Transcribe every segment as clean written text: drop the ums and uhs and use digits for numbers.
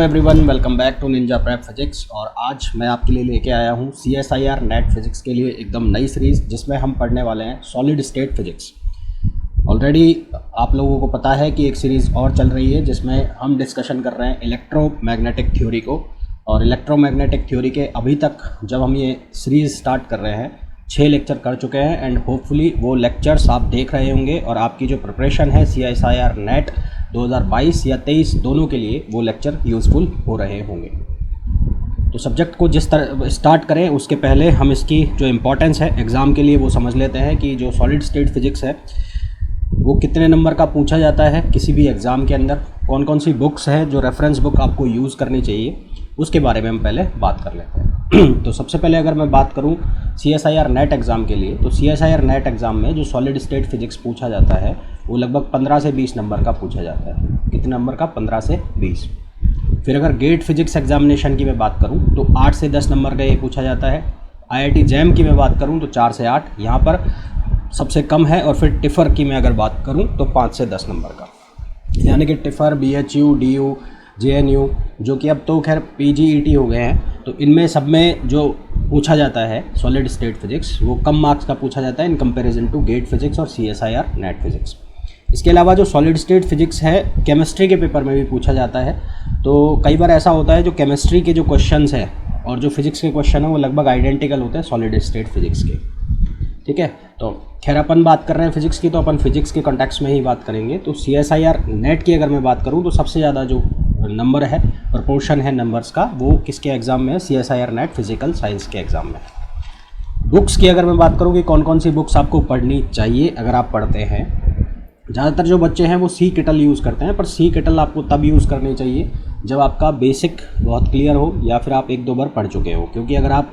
Everyone, welcome back to Ninja Prep physics. और आज मैं आपके लिए लेके आया हूँ CSIR नेट फिजिक्स के लिए एकदम नई सीरीज़, जिसमें हम पढ़ने वाले हैं सॉलिड स्टेट फिजिक्स। ऑलरेडी आप लोगों को पता है कि एक सीरीज़ और चल रही है जिसमें हम डिस्कशन कर रहे हैं इलेक्ट्रोमैग्नेटिक थ्योरी को। और इलेक्ट्रोमैग्नेटिक थ्योरी के अभी तक जब हम ये सीरीज़ स्टार्ट कर रहे हैं 6 लेक्चर कर चुके हैं एंड होपफुली वो लेक्चर्स आप देख रहे होंगे और आपकी जो प्रिपरेशन है CSIR नेट 2022 या 23 दोनों के लिए वो लेक्चर यूज़फुल हो रहे होंगे। तो सब्जेक्ट को जिस तरह स्टार्ट करें उसके पहले हम इसकी जो इम्पोर्टेंस है एग्ज़ाम के लिए वो समझ लेते हैं कि जो सॉलिड स्टेट फिजिक्स है वो कितने नंबर का पूछा जाता है किसी भी एग्ज़ाम के अंदर, कौन कौन सी बुक्स हैं जो रेफरेंस बुक आपको यूज़ करनी चाहिए, उसके बारे में हम पहले बात कर लेते हैं। तो सबसे पहले अगर मैं बात करूं CSIR नेट एग्ज़ाम के लिए, तो CSIR नेट एग्ज़ाम में जो सॉलिड स्टेट फिजिक्स पूछा जाता है वो लगभग 15 से 20 नंबर का पूछा जाता है। कितने नंबर का? 15 से 20। फिर अगर गेट फिजिक्स एग्जामिनेशन की मैं बात करूँ तो 8 से 10 नंबर का ये पूछा जाता है। IIT जैम की मैं बात करूँ तो 4 से 8 यहाँ पर सबसे कम है। और फिर टिफ़र की मैं अगर बात करूँ तो 5 से 10 नंबर का, यानी कि टिफ़र, BHU, DU, JNU जो कि अब तो खैर PGET हो गए हैं, तो इनमें सब में जो पूछा जाता है सॉलिड स्टेट फिजिक्स वो कम मार्क्स का पूछा जाता है in comparison to GATE physics और CSIR नेट फिजिक्स। इसके अलावा जो सॉलिड स्टेट फिजिक्स है केमिस्ट्री के पेपर में भी पूछा जाता है। तो कई बार ऐसा होता है जो केमिस्ट्री के जो क्वेश्चंस हैं और जो फिजिक्स के क्वेश्चन हैं वो लगभग आइडेंटिकल होते हैं सॉलिड स्टेट फिजिक्स के। ठीक है, तो खैर अपन बात कर रहे हैं फिजिक्स की, तो अपन फिजिक्स के कॉन्टेक्स्ट में ही बात करेंगे। तो CSIR नेट की अगर मैं बात करूं तो सबसे ज़्यादा जो नंबर है, प्रपोर्शन है नंबर्स का, वो किसके एग्ज़ाम में है? CSIR नेट फिजिकल साइंस के एग्ज़ाम में। बुक्स की अगर मैं बात करूं कि कौन कौन सी बुक्स आपको पढ़नी चाहिए अगर आप पढ़ते हैं, ज़्यादातर जो बच्चे हैं वो सी किटल यूज़ करते हैं, पर सी किटल आपको तब यूज़ करनी चाहिए जब आपका बेसिक बहुत क्लियर हो या फिर आप 1-2 बार पढ़ चुके हो। क्योंकि अगर आप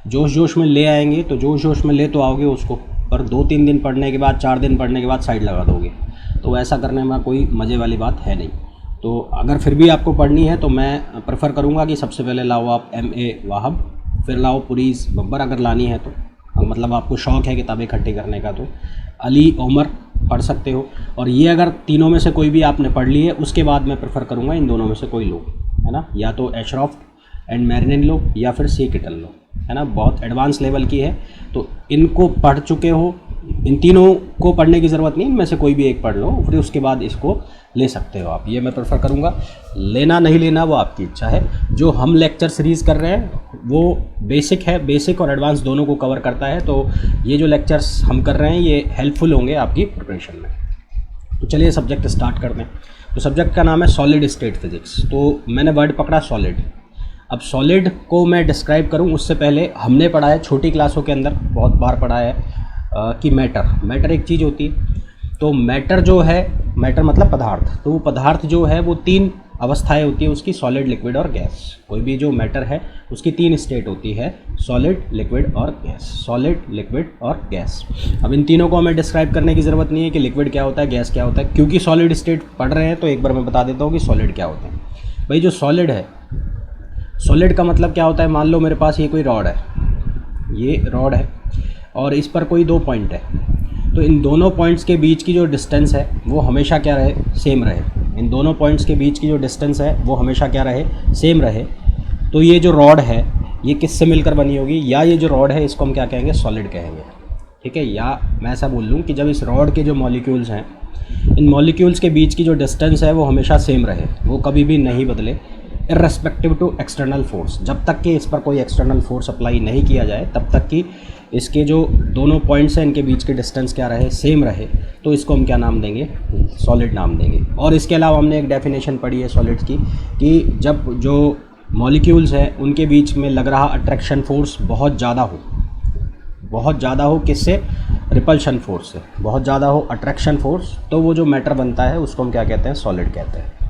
जोश जोश में ले आएंगे तो जोश जोश में ले तो आओगे उसको, पर 2-3 दिन पढ़ने के बाद, 4 दिन पढ़ने के बाद साइड लगा दोगे, तो ऐसा करने में कोई मज़े वाली बात है नहीं। तो अगर फिर भी आपको पढ़नी है तो मैं प्रेफर करूँगा कि सबसे पहले लाओ आप MA वाहब, फिर लाओ पुरीस बब्बर अगर लानी है तो, मतलब आपको शौक़ है किताबें इकट्ठी करने का, तो अली ओमर पढ़ सकते हो। और ये अगर तीनों में से कोई भी आपने पढ़ ली है उसके बाद मैं प्रेफर करूँगा इन दोनों में से कोई लो, है ना, या तो एशरॉफ्ट एंड मैरिनिन लो या फिर सी किटल लो, है ना, बहुत एडवांस लेवल की है। तो इनको पढ़ चुके हो, इन तीनों को पढ़ने की ज़रूरत नहीं, इनमें से कोई भी एक पढ़ लो, फिर उसके बाद इसको ले सकते हो आप। ये मैं प्रेफर करूँगा। लेना नहीं लेना वो आपकी इच्छा है। जो हम लेक्चर सीरीज़ कर रहे हैं वो बेसिक है, बेसिक और एडवांस दोनों को कवर करता है। तो ये जो लेक्चर्स हम कर रहे हैं ये हेल्पफुल होंगे आपकी प्रिपरेशन में। तो चलिए सब्जेक्ट स्टार्ट करते हैं। तो सब्जेक्ट का नाम है सॉलिड स्टेट फिजिक्स। तो मैंने वर्ड पकड़ा सॉलिड। अब सॉलिड को मैं डिस्क्राइब करूं उससे पहले हमने पढ़ा है छोटी क्लासों के अंदर, बहुत बार पढ़ा है कि मैटर एक चीज़ होती है। तो मैटर जो है, मैटर मतलब पदार्थ, तो वो पदार्थ जो है वो 3 अवस्थाएं होती है उसकी, सॉलिड, लिक्विड और गैस। कोई भी जो मैटर है उसकी 3 स्टेट होती है, सॉलिड, लिक्विड और गैस। सॉलिड, लिक्विड और गैस। अब इन तीनों को हमें डिस्क्राइब करने की ज़रूरत नहीं है कि लिक्विड क्या होता है, गैस क्या होता है, क्योंकि सॉलिड स्टेट पढ़ रहे हैं तो एक बार मैं बता देता हूँ कि सॉलिड क्या होता है। भाई जो सॉलिड है, सॉलिड का मतलब क्या होता है? मान लो मेरे पास ये कोई रॉड है, ये रॉड है और इस पर कोई 2 पॉइंट है, तो इन दोनों पॉइंट्स के बीच की जो डिस्टेंस है वो हमेशा क्या रहे? सेम रहे। इन दोनों पॉइंट्स के बीच की जो डिस्टेंस है वो हमेशा क्या रहे? सेम रहे। तो ये जो रॉड है ये किससे मिलकर बनी होगी? या ये जो रॉड है इसको हम क्या कहेंगे? सॉलिड कहेंगे। ठीक है, या मैं ऐसा बोल लूँ कि जब इस रॉड के जो मॉलिक्यूल्स हैं, इन मॉलिक्यूल्स के बीच की जो डिस्टेंस है वो हमेशा सेम रहे, वो कभी भी नहीं बदले, इर्रेस्पेक्टिव टू एक्सटर्नल फोर्स। जब तक कि इस पर कोई एक्सटर्नल फोर्स अप्लाई नहीं किया जाए तब तक कि इसके जो दोनों पॉइंट्स हैं इनके बीच की डिस्टेंस क्या रहे? सेम रहे। तो इसको हम क्या नाम देंगे? सॉलिड नाम देंगे। और इसके अलावा हमने एक डेफिनेशन पढ़ी है सॉलिड्स की कि जब जो मॉलिक्यूल्स हैं उनके बीच में लग रहा अट्रैक्शन फोर्स बहुत ज़्यादा हो, किससे? रिपल्शन फोर्स से बहुत ज़्यादा हो अट्रैक्शन फोर्स, तो वो जो मैटर बनता है उसको हम क्या कहते हैं? सॉलिड कहते हैं।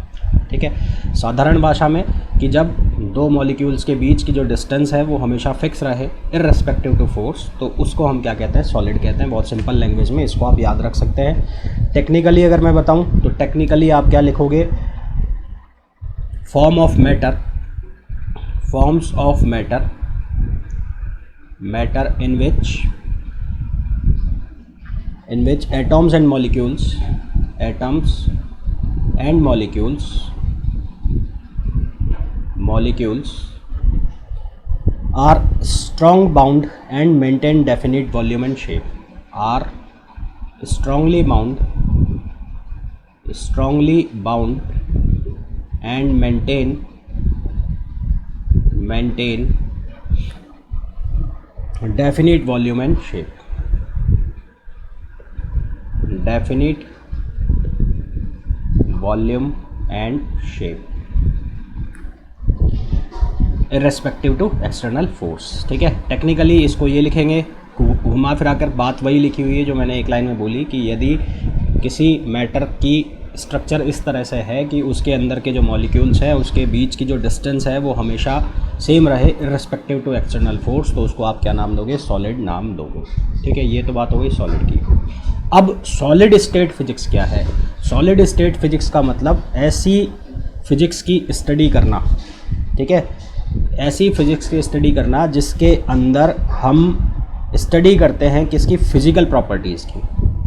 ठीक है, साधारण भाषा में कि जब 2 मॉलिक्यूल्स के बीच की जो डिस्टेंस है वो हमेशा फिक्स रहे इर्रेस्पेक्टिव टू फोर्स, तो उसको हम क्या कहते हैं? सॉलिड कहते हैं। बहुत सिंपल लैंग्वेज में इसको आप याद रख सकते हैं। टेक्निकली अगर मैं बताऊं तो टेक्निकली आप क्या लिखोगे? Forms of matter in which atoms and molecules molecules are strong bound and maintain definite volume and shape. Are strongly bound and maintain definite volume and shape. Definite volume and shape irrespective to external force. ठीक है, technically इसको ये लिखेंगे, घुमा फिरा कर बात वही लिखी हुई है जो मैंने एक लाइन में बोली कि यदि किसी मैटर की स्ट्रक्चर इस तरह से है कि उसके अंदर के जो मॉलिक्यूल्स हैं उसके बीच की जो डिस्टेंस है वो हमेशा सेम रहे इर्रेस्पेक्टिव टू एक्सटर्नल फोर्स, तो उसको आप क्या नाम दोगे? सॉलिड नाम दोगे। ठीक है, ये तो बात हो गई सॉलिड की। अब सॉलिड स्टेट फिजिक्स क्या है? सॉलिड स्टेट फिजिक्स का मतलब ऐसी फिजिक्स की स्टडी करना, ठीक है, ऐसी फिजिक्स की स्टडी करना जिसके अंदर हम स्टडी करते हैं किसकी? फिजिकल प्रॉपर्टीज़ की।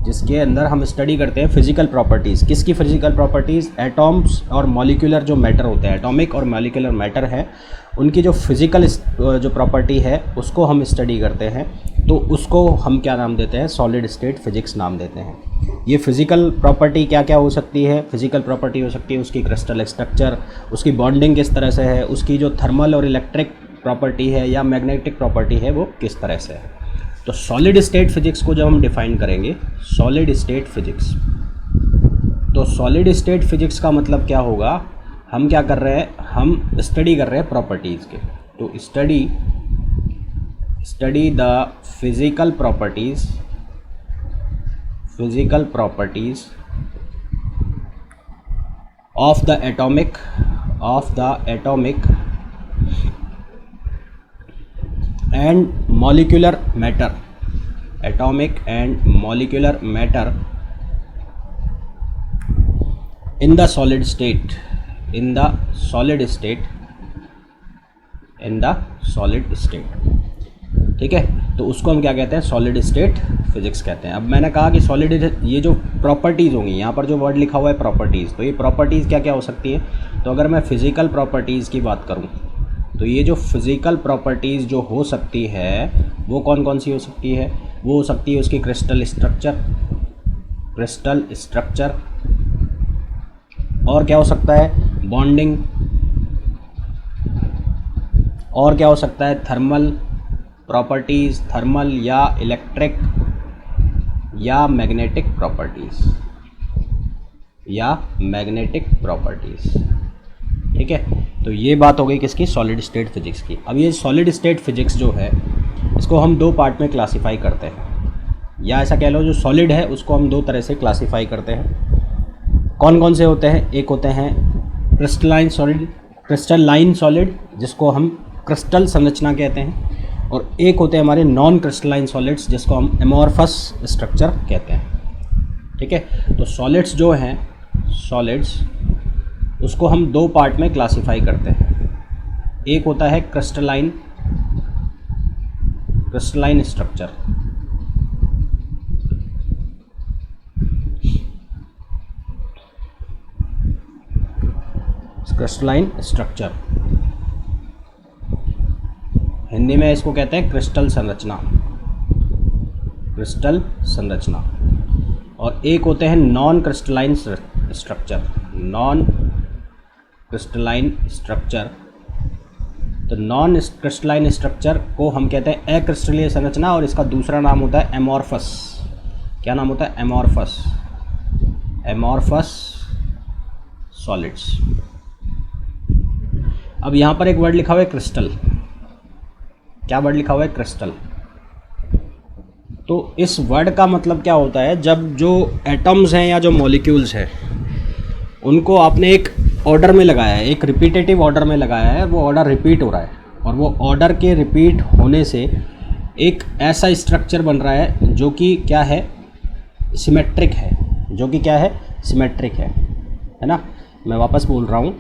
जिसके अंदर हम स्टडी करते हैं फिजिकल प्रॉपर्टीज़। किसकी फिजिकल प्रॉपर्टीज़? एटॉम्स और मॉलिक्यूलर जो मैटर होते हैं, एटॉमिक और मॉलिक्यूलर मैटर है, उनकी जो फिजिकल जो प्रॉपर्टी है उसको हम स्टडी करते हैं, तो उसको हम क्या नाम देते हैं? सॉलिड स्टेट फिजिक्स नाम देते हैं। ये फिजिकल प्रॉपर्टी क्या क्या हो सकती है? फिजिकल प्रॉपर्टी हो सकती है उसकी क्रिस्टल स्ट्रक्चर, उसकी बॉन्डिंग किस तरह से है, उसकी जो थर्मल और इलेक्ट्रिक प्रॉपर्टी है या मैग्नेटिक प्रॉपर्टी है वो किस तरह से है। तो सॉलिड स्टेट फिजिक्स को जब हम डिफाइन करेंगे, सॉलिड स्टेट फिजिक्स, तो सॉलिड स्टेट फिजिक्स का मतलब क्या होगा? हम क्या कर रहे हैं? हम स्टडी कर रहे हैं प्रॉपर्टीज़ के। तो study the physical properties of the atomic and molecular matter, atomic and molecular matter in the solid state, ठीक है। तो उसको हम क्या कहते हैं? सॉलिड स्टेट फिजिक्स कहते हैं। अब मैंने कहा कि सॉलिड, ये जो प्रॉपर्टीज़ होंगी, यहाँ पर जो वर्ड लिखा हुआ है प्रॉपर्टीज़, तो ये प्रॉपर्टीज़ क्या क्या हो सकती है? तो अगर मैं फिजिकल प्रॉपर्टीज़ की बात करूँ तो ये जो फिज़िकल प्रॉपर्टीज़ जो हो सकती है वो कौन कौन सी हो सकती है? वो हो सकती है उसकी क्रिस्टल स्ट्रक्चर, और क्या हो सकता है? बॉन्डिंग, और क्या हो सकता है? थर्मल प्रॉपर्टीज़, थर्मल या इलेक्ट्रिक या मैग्नेटिक प्रॉपर्टीज़, ठीक है। तो ये बात हो गई किसकी? सॉलिड स्टेट फिजिक्स की। अब ये सॉलिड स्टेट फिजिक्स जो है इसको हम दो पार्ट में क्लासीफाई करते हैं, या ऐसा कह लो जो सॉलिड है उसको हम दो तरह से क्लासीफाई करते हैं। कौन कौन से होते हैं? एक होते हैं क्रिस्टलाइन सॉलिड जिसको हम क्रिस्टल संरचना कहते हैं, और एक होते हैं हमारे नॉन क्रिस्टलाइन सॉलिड्स जिसको हम एमॉर्फस स्ट्रक्चर कहते हैं, ठीक है। तो सॉलिड्स जो हैं, सॉलिड्स उसको हम दो पार्ट में क्लासीफाई करते हैं। एक होता है crystalline structure, crystalline structure Hindi में इसको कहते हैं क्रिस्टल संरचना। और एक होते हैं नॉन क्रिस्टलाइन स्ट्रक्चर। तो नॉन क्रिस्टलाइन स्ट्रक्चर को हम कहते हैं अक्रिस्टलीय संरचना, और इसका दूसरा नाम होता है एमॉर्फस। क्या नाम होता है? Amorphous solids. अब यहाँ पर एक वर्ड लिखा हुआ है क्रिस्टल। क्या वर्ड लिखा हुआ है? क्रिस्टल। तो इस वर्ड का मतलब क्या होता है? जब जो एटम्स हैं या जो मॉलिक्यूल्स हैं उनको आपने एक ऑर्डर में लगाया है, एक रिपीटेटिव ऑर्डर में लगाया है, वो ऑर्डर रिपीट हो रहा है, और वो ऑर्डर के रिपीट होने से एक ऐसा स्ट्रक्चर बन रहा है जो कि क्या है? सिमेट्रिक है, सिमेट्रिक है ना। मैं वापस बोल रहा हूँ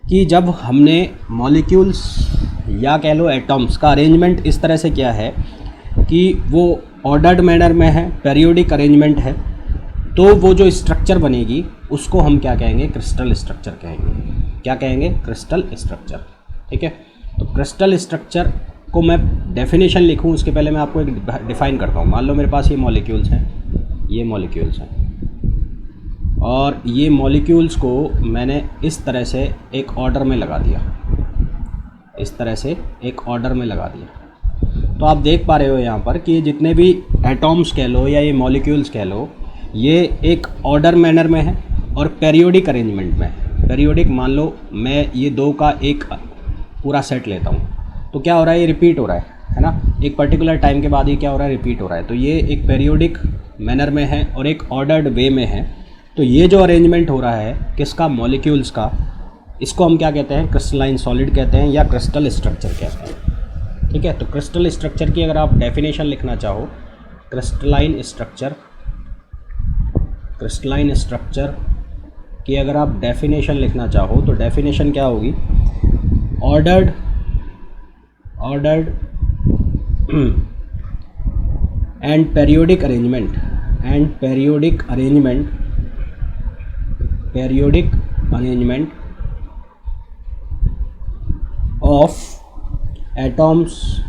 कि जब हमने मॉलिक्यूल्स या कह लो एटम्स का अरेंजमेंट इस तरह से किया है कि वो ऑर्डर्ड मैनर में है, पेरियोडिक अरेंजमेंट है, तो वो जो स्ट्रक्चर बनेगी उसको हम क्या कहेंगे? क्रिस्टल स्ट्रक्चर कहेंगे। क्या कहेंगे, क्रिस्टल स्ट्रक्चर। ठीक है, तो क्रिस्टल स्ट्रक्चर को मैं डेफिनेशन लिखूं उसके पहले मैं आपको एक डिफ़ाइन करता हूं। मान लो मेरे पास ये मॉलिक्यूल्स हैं, ये मॉलिक्यूल्स हैं, और ये मॉलिक्यूल्स को मैंने इस तरह से एक ऑर्डर में लगा दिया, इस तरह से एक ऑर्डर में लगा दिया। तो आप देख पा रहे हो यहाँ पर कि ये जितने भी एटॉम्स कह लो या ये मॉलिक्यूल्स कह लो, ये एक ऑर्डर मैनर में है और पेरियोडिक अरेंजमेंट में है। पेरियोडिक, मान लो मैं ये दो का एक पूरा सेट लेता हूँ, तो क्या हो रहा है, ये रिपीट हो रहा है ना, एक पर्टिकुलर टाइम के बाद ये क्या हो रहा है, रिपीट हो रहा है। तो ये एक पेरियोडिक मैनर में है और एक ऑर्डर्ड वे में है। तो ये जो अरेंजमेंट हो रहा है किसका, मॉलिक्यूल्स का, इसको हम क्या कहते हैं, क्रिस्टलाइन सॉलिड कहते हैं या क्रिस्टल स्ट्रक्चर कहते हैं। ठीक है, तो क्रिस्टल स्ट्रक्चर की अगर आप डेफिनेशन लिखना चाहो, क्रिस्टलाइन स्ट्रक्चर की अगर आप डेफिनेशन लिखना चाहो तो डेफिनेशन क्या होगी, ordered and periodic arrangement of atoms,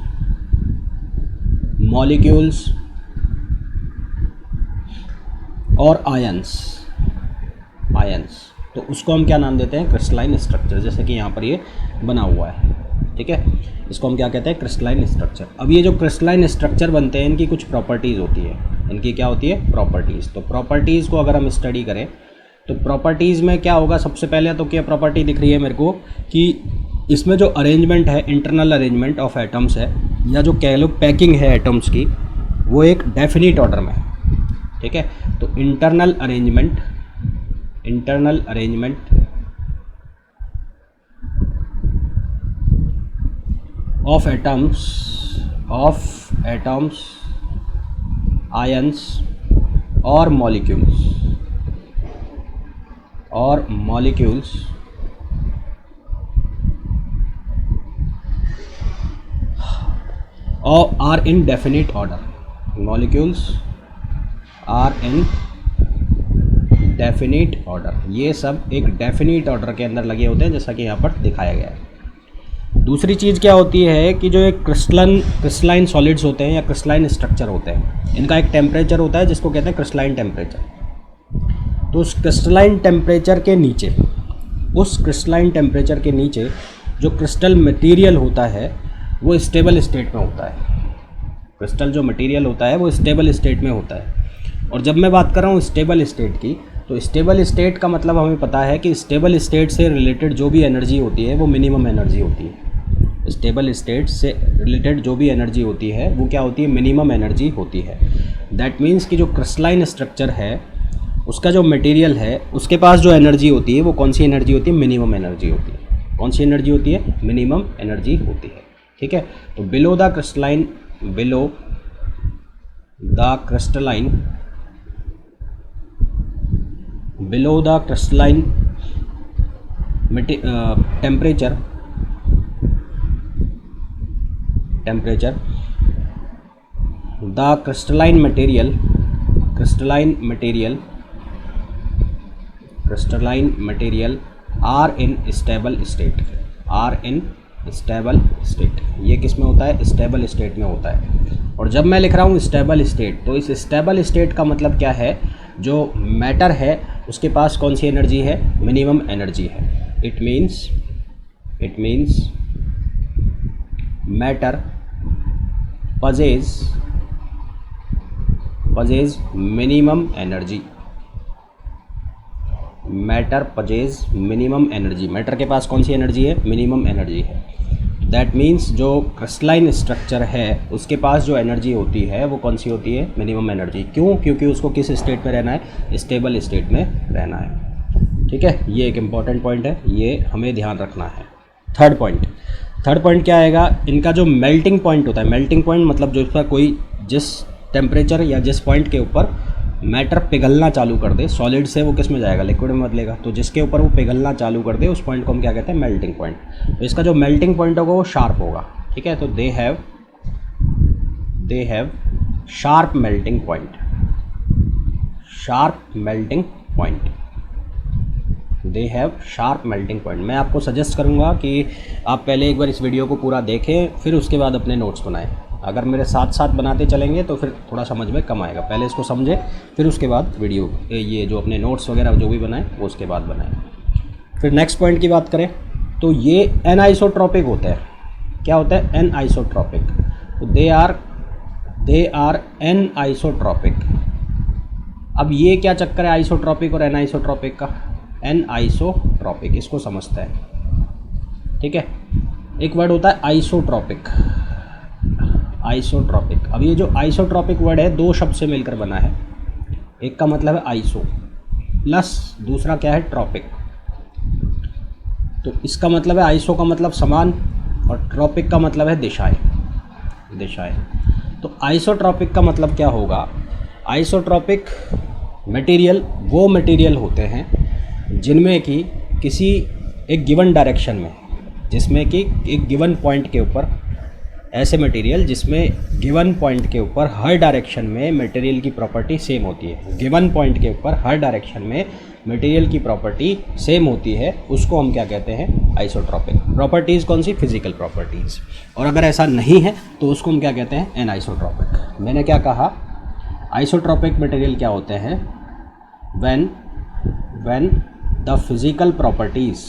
molecules और आयंस। तो उसको हम क्या नाम देते हैं, क्रिस्टलाइन स्ट्रक्चर, जैसे कि यहाँ पर ये बना हुआ है। ठीक है, इसको हम क्या कहते हैं, क्रिस्टलाइन स्ट्रक्चर। अब ये जो क्रिस्टलाइन स्ट्रक्चर बनते हैं इनकी कुछ प्रॉपर्टीज़ होती है, इनकी क्या होती है, प्रॉपर्टीज़। तो प्रॉपर्टीज़ को अगर हम स्टडी करें तो प्रॉपर्टीज़ में क्या होगा, सबसे पहले तो क्या प्रॉपर्टी दिख रही है मेरे को कि इसमें जो अरेंजमेंट है, इंटरनल अरेंजमेंट ऑफ एटम्स है, या जो कह लो पैकिंग है एटम्स की, वो एक डेफिनिट ऑर्डर में है। ठीक है, तो internal arrangement of atoms, ions और molecules are in definite order. Molecules are in definite order, ये सब एक डेफिनिट ऑर्डर के अंदर लगे होते हैं, जैसा कि यहाँ पर दिखाया गया है। दूसरी चीज़ क्या होती है कि जो एक क्रिस्टलाइन सॉलिड्स होते हैं या क्रिस्टलाइन स्ट्रक्चर होते हैं, इनका एक टेम्परेचर होता है जिसको कहते हैं क्रिस्टलाइन टेम्परेचर। तो उस क्रिस्टलाइन टेम्परेचर के नीचे जो क्रिस्टल मटेरियल होता है वो स्टेबल स्टेट में होता है। क्रिस्टल जो मटेरियल होता है वो स्टेबल स्टेट में होता है। और जब मैं बात कर रहा हूँ स्टेबल स्टेट की, तो स्टेबल स्टेट का मतलब हमें पता है कि स्टेबल स्टेट से रिलेटेड जो भी एनर्जी होती है वो मिनिमम एनर्जी होती है। स्टेबल स्टेट से रिलेटेड जो भी एनर्जी होती है वो क्या होती है, मिनिमम एनर्जी होती है। दैट मीन्स कि जो क्रिस्टलाइन स्ट्रक्चर है उसका जो मटेरियल है उसके पास जो एनर्जी होती है वो कौन सी एनर्जी होती है, मिनिमम एनर्जी होती है। कौन सी एनर्जी होती है, मिनिमम एनर्जी होती है। ठीक है, तो below the crystalline temperature the crystalline material are in stable state. ये किस में होता है, स्टेबल स्टेट में होता है। और जब मैं लिख रहा हूँ स्टेबल स्टेट, तो इस स्टेबल स्टेट का मतलब क्या है, जो मैटर है उसके पास कौन सी एनर्जी है, मिनिमम एनर्जी है। It means matter possess minimum energy। Matter के पास कौन सी एनर्जी है, मिनिमम एनर्जी है। दैट मीन्स जो क्रिस्टलाइन स्ट्रक्चर है उसके पास जो एनर्जी होती है वो कौन सी होती है, मिनिमम एनर्जी। क्यों, क्योंकि उसको किस स्टेट में रहना है, स्टेबल स्टेट में रहना है। ठीक है, ये एक इम्पॉर्टेंट पॉइंट है, ये हमें ध्यान रखना है। थर्ड पॉइंट क्या आएगा, इनका जो मेल्टिंग पॉइंट होता है, मेल्टिंग पॉइंट मतलब जो इसका कोई जिस टेम्परेचर या जिस पॉइंट के ऊपर मैटर पिघलना चालू कर दे, सॉलिड से वो किस में जाएगा, लिक्विड में बदलेगा। तो जिसके ऊपर वो पिघलना चालू कर दे उस पॉइंट को हम क्या कहते हैं, मेल्टिंग पॉइंट। तो इसका जो मेल्टिंग पॉइंट होगा वो शार्प होगा। ठीक है, तो they have sharp melting point. They have sharp melting point. मैं आपको सजेस्ट करूँगा कि आप पहले एक बार इस वीडियो को पूरा देखें, फिर उसके बाद अपने नोट्स बनाएं। अगर मेरे साथ साथ बनाते चलेंगे तो फिर थोड़ा समझ में कम आएगा। पहले इसको समझें, फिर उसके बाद वीडियो ये जो अपने नोट्स वगैरह जो भी बनाएं वो उसके बाद बनाएं। फिर नेक्स्ट पॉइंट की बात करें तो ये एनआइसोट्रॉपिक होता है। क्या होता है? एनआइसोट्रॉपिक। तो दे आर एनआइसोट्रॉपिक। अब ये क्या चक्कर है आइसोट्रॉपिक और एनआइसोट्रॉपिक का? एनआइसोट्रॉपिक, इसको समझते हैं, ठीक है। एक वर्ड होता है आइसोट्रॉपिक। आइसोट्रॉपिक। अब ये जो आइसोट्रॉपिक वर्ड है दो शब्द से मिलकर बना है। एक का मतलब है आइसो प्लस दूसरा क्या है? ट्रॉपिक। तो इसका मतलब है आइसो का मतलब समान और ट्रॉपिक का मतलब है दिशाएं। तो आइसोट्रॉपिक का मतलब क्या होगा? आइसोट्रॉपिक मटेरियल वो मटेरियल होते हैं जिनमें कि किसी एक गिवन डायरेक्शन में, जिसमें कि एक गिवन पॉइंट के ऊपर, ऐसे मटेरियल जिसमें गिवन पॉइंट के ऊपर हर डायरेक्शन में मटेरियल की प्रॉपर्टी सेम होती है। गिवन पॉइंट के ऊपर हर डायरेक्शन में मटेरियल की प्रॉपर्टी सेम होती है, उसको हम क्या कहते हैं? आइसोट्रॉपिक। प्रॉपर्टीज़ कौन सी? Physical properties. और अगर ऐसा नहीं है तो उसको हम क्या कहते हैं? एनआइसोट्रॉपिक। मैंने क्या कहा? आइसोट्रॉपिक मटेरियल क्या होते हैं? when the physical properties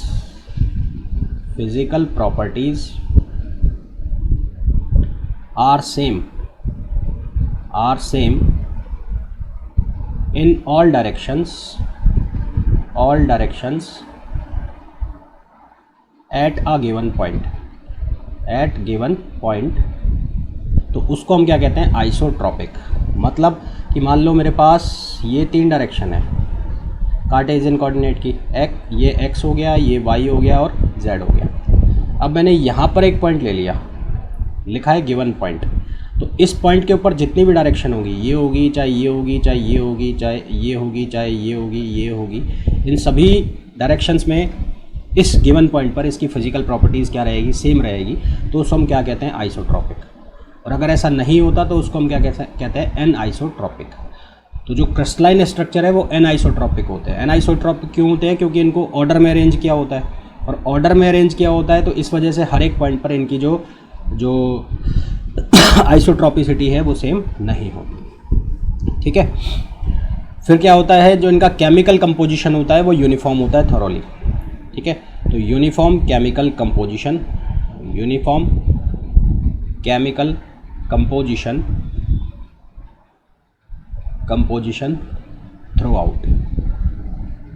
are same in all directions at a given point, तो उसको हम क्या कहते हैं? आइसोट्रॉपिक। मतलब कि मान लो मेरे पास ये 3 डायरेक्शन है कार्टेशियन कोऑर्डिनेट की, ये x हो गया, ये y हो गया और z हो गया। अब मैंने यहाँ पर एक पॉइंट ले लिया, लिखा है गिवन पॉइंट। तो इस पॉइंट के ऊपर जितनी भी डायरेक्शन होगी, ये होगी, चाहे ये होगी, चाहे ये होगी, चाहे ये होगी, चाहे ये होगी, ये होगी, इन सभी डायरेक्शंस में इस गिवन पॉइंट पर इसकी फिजिकल प्रॉपर्टीज़ क्या रहेगी? सेम रहेगी। तो उसको हम क्या कहते हैं? आइसोट्रॉपिक। और अगर ऐसा नहीं होता तो उसको हम क्या कहते हैं? एनआइसोट्रॉपिक। तो जो क्रिस्टलाइन स्ट्रक्चर है वो एनआइसोट्रॉपिक होते हैं। एनआइसोट्रॉपिक क्यों होते हैं? क्योंकि इनको ऑर्डर में अरेंज किया होता है, और ऑर्डर में अरेंज किया होता है तो इस वजह से हर एक पॉइंट पर इनकी जो आइसोट्रॉपिसिटी है वो सेम नहीं होगी, ठीक है। फिर क्या होता है? जो इनका केमिकल कंपोजिशन होता है वो यूनिफॉर्म होता है थॉरोली, ठीक है। तो uniform chemical composition through out.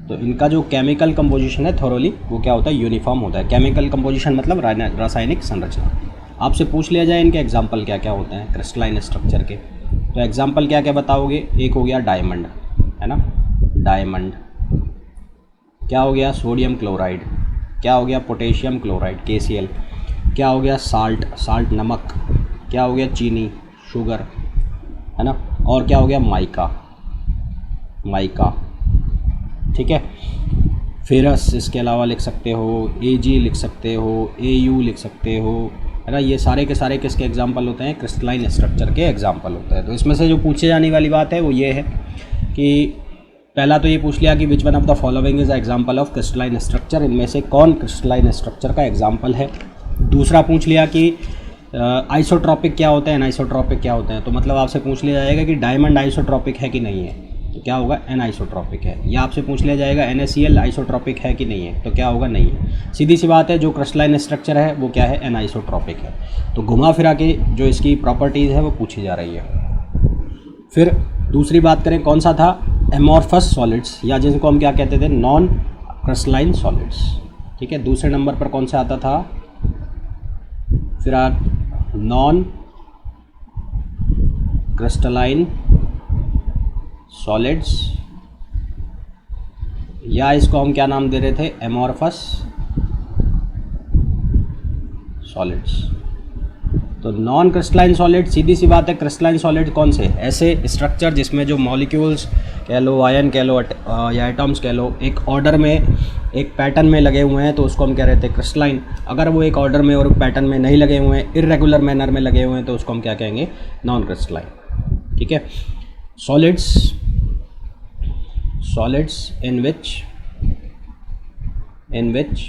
तो इनका जो केमिकल कंपोजिशन है थॉरोली वो क्या होता है? यूनिफॉर्म होता है। केमिकल कंपोजिशन मतलब रासायनिक संरचना। आपसे पूछ लिया जाए इनके एग्जाम्पल क्या क्या होते हैं क्रिस्टलाइन स्ट्रक्चर के, तो एग्जाम्पल क्या क्या बताओगे? एक हो गया डायमंड, है ना, डायमंड। क्या हो गया? Sodium chloride. क्या हो गया? Potassium chloride, KCl। क्या हो गया? साल्ट नमक। क्या हो गया? चीनी, शुगर, है ना। और क्या हो गया? माइका, ठीक है। फेरस इसके अलावा लिख सकते हो, Ag लिख सकते हो, Au लिख सकते हो, है ना। ये सारे के सारे किसके एग्जाम्पल होते हैं? क्रिस्टलाइन स्ट्रक्चर के एग्जाम्पल होते हैं। तो इसमें से जो पूछे जाने वाली बात है वो ये है कि पहला तो ये पूछ लिया कि which one of the following is example of crystalline structure, इनमें से कौन क्रिस्टलाइन स्ट्रक्चर का एग्जाम्पल है। दूसरा पूछ लिया कि आइसोट्रॉपिक क्या होते हैं, एनाइसोट्रॉपिक क्या होते हैं। तो मतलब आपसे पूछ लिया जाएगा कि डायमंड आइसोट्रॉपिक है कि नहीं है, तो क्या होगा? एनाइसोट्रॉपिक है। या आपसे पूछ लिया जाएगा NaCl आइसोट्रॉपिक है कि नहीं है, तो क्या होगा? नहीं है। सीधी सी बात है, जो क्रिस्टलाइन स्ट्रक्चर है वो क्या है? एनाइसोट्रॉपिक है। तो घुमा फिरा के जो इसकी प्रॉपर्टीज़ है वो पूछी जा रही है। फिर दूसरी बात करें, कौन सा था? एमॉर्फस सॉलिड्स, या जिनको हम क्या कहते थे? नॉन क्रिस्टलाइन सॉलिड्स, ठीक है। दूसरे नंबर पर कौन सा आता था? फिर नॉन क्रिस्टलाइन सॉलिड्स, या इसको हम क्या नाम दे रहे थे? Amorphous solids. तो नॉन क्रिस्टलाइन सॉलिड, सीधी सी बात है, क्रिस्टलाइन सॉलिड कौन से? ऐसे स्ट्रक्चर जिसमें जो मॉलिक्यूल्स कह लो, आयन कह लो, या एटम्स कह लो, एक ऑर्डर में, एक पैटर्न में लगे हुए हैं, तो उसको हम कह रहे थे क्रिस्टलाइन। अगर वो एक ऑर्डर में और पैटर्न में नहीं लगे हुए हैं, इर्रेगुलर मैनर में लगे हुए हैं, तो उसको हम क्या कहेंगे? नॉन क्रिस्टलाइन, ठीक है। Solids in which in which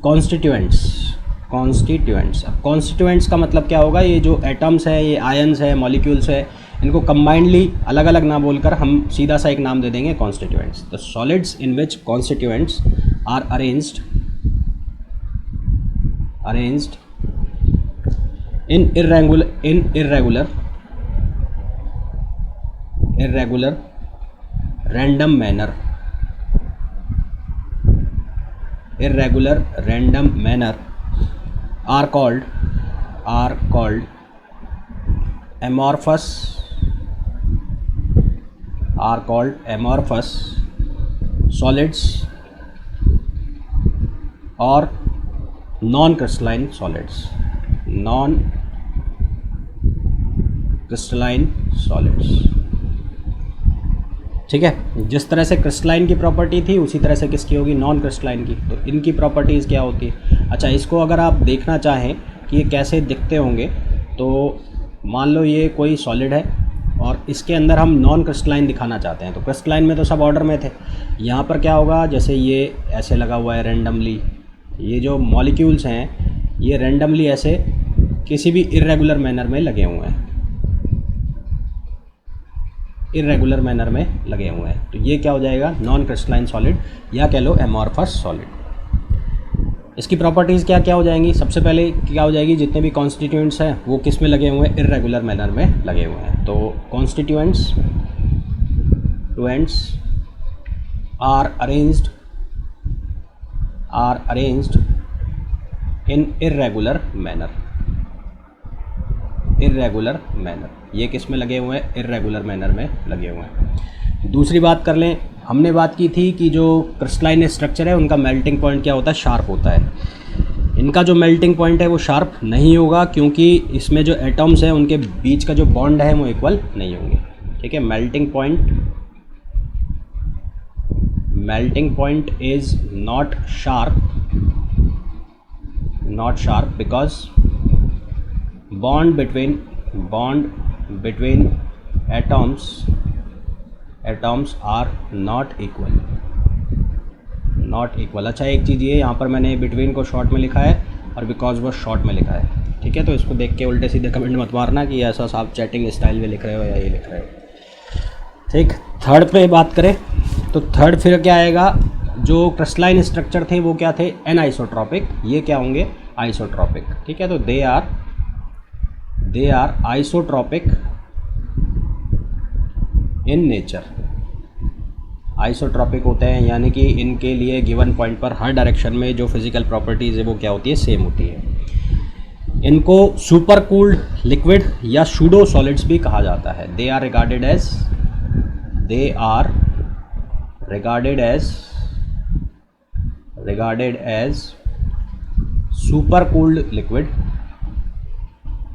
constituents. अब कॉन्स्टिट्यूएंट्स का मतलब क्या होगा, ये जो एटम्स है, ये आयन्स है, मॉलिक्यूल्स है, इनको कंबाइंडली अलग अलग ना बोलकर हम सीधा सा एक नाम दे देंगे constituents. The solids in which constituents are arranged in irregular random manner are called amorphous solids or non-crystalline solids। ठीक है, जिस तरह से क्रिस्टलाइन की प्रॉपर्टी थी उसी तरह से किसकी होगी, नॉन क्रिस्टलाइन की। तो इनकी प्रॉपर्टीज़ क्या होती है? अच्छा, इसको अगर आप देखना चाहें कि ये कैसे दिखते होंगे, तो मान लो ये कोई सॉलिड है और इसके अंदर हम नॉन क्रिस्टलाइन दिखाना चाहते हैं। तो क्रिस्टलाइन में तो सब ऑर्डर में थे, यहाँ पर क्या होगा, जैसे ये ऐसे लगा हुआ है रैंडमली, ये जो मॉलिक्यूल्स हैं ये रैंडमली ऐसे किसी भी इर्रेगुलर मैनर में लगे हुए हैं, तो ये क्या हो जाएगा, नॉन क्रिस्टलाइन सॉलिड या कह लो एमॉर्फस सॉलिड। इसकी प्रॉपर्टीज़ क्या क्या हो जाएंगी? सबसे पहले क्या हो जाएगी, जितने भी कॉन्स्टिट्यूएंट्स हैं वो किस में लगे हुए हैं, इर्रेगुलर मैनर में लगे हुए हैं। तो constituents are arranged in irregular manner. ये किस में लगे हुए हैं, इर्रेगुलर मैनर में लगे हुए हैं। दूसरी बात कर लें, हमने बात की थी कि जो क्रिस्टलाइन स्ट्रक्चर है उनका मेल्टिंग पॉइंट क्या होता है, शार्प होता है। इनका जो मेल्टिंग पॉइंट है वो शार्प नहीं होगा, क्योंकि इसमें जो एटम्स हैं उनके बीच का जो बॉन्ड है वो इक्वल नहीं होंगे। ठीक है, melting point is not sharp because bond between atoms are not equal। अच्छा, एक चीज़ ये यहाँ पर मैंने बिटवीन को शॉर्ट में लिखा है और बिकॉज वो शॉर्ट में लिखा है। ठीक है, तो इसको देख के उल्टे सीधे कमेंट मत मारना कि ऐसा आप चैटिंग स्टाइल में लिख रहे हो या ये लिख रहे हो। ठीक, थर्ड पे बात करें तो थर्ड फिर क्या आएगा, जो क्रिस्टलाइन स्ट्रक्चर थे वो क्या थे, एनआइसोट्रॉपिक। ये क्या होंगे, आइसोट्रॉपिक। ठीक है, तो they are isotropic in nature. Isotropic होते हैं यानी कि इनके लिए गिवन पॉइंट पर हर डायरेक्शन में जो फिजिकल प्रॉपर्टीज़ है वो क्या होती है, सेम होती है। इनको सुपर कूल्ड लिक्विड या सूडो सॉलिड्स भी कहा जाता है। They are regarded as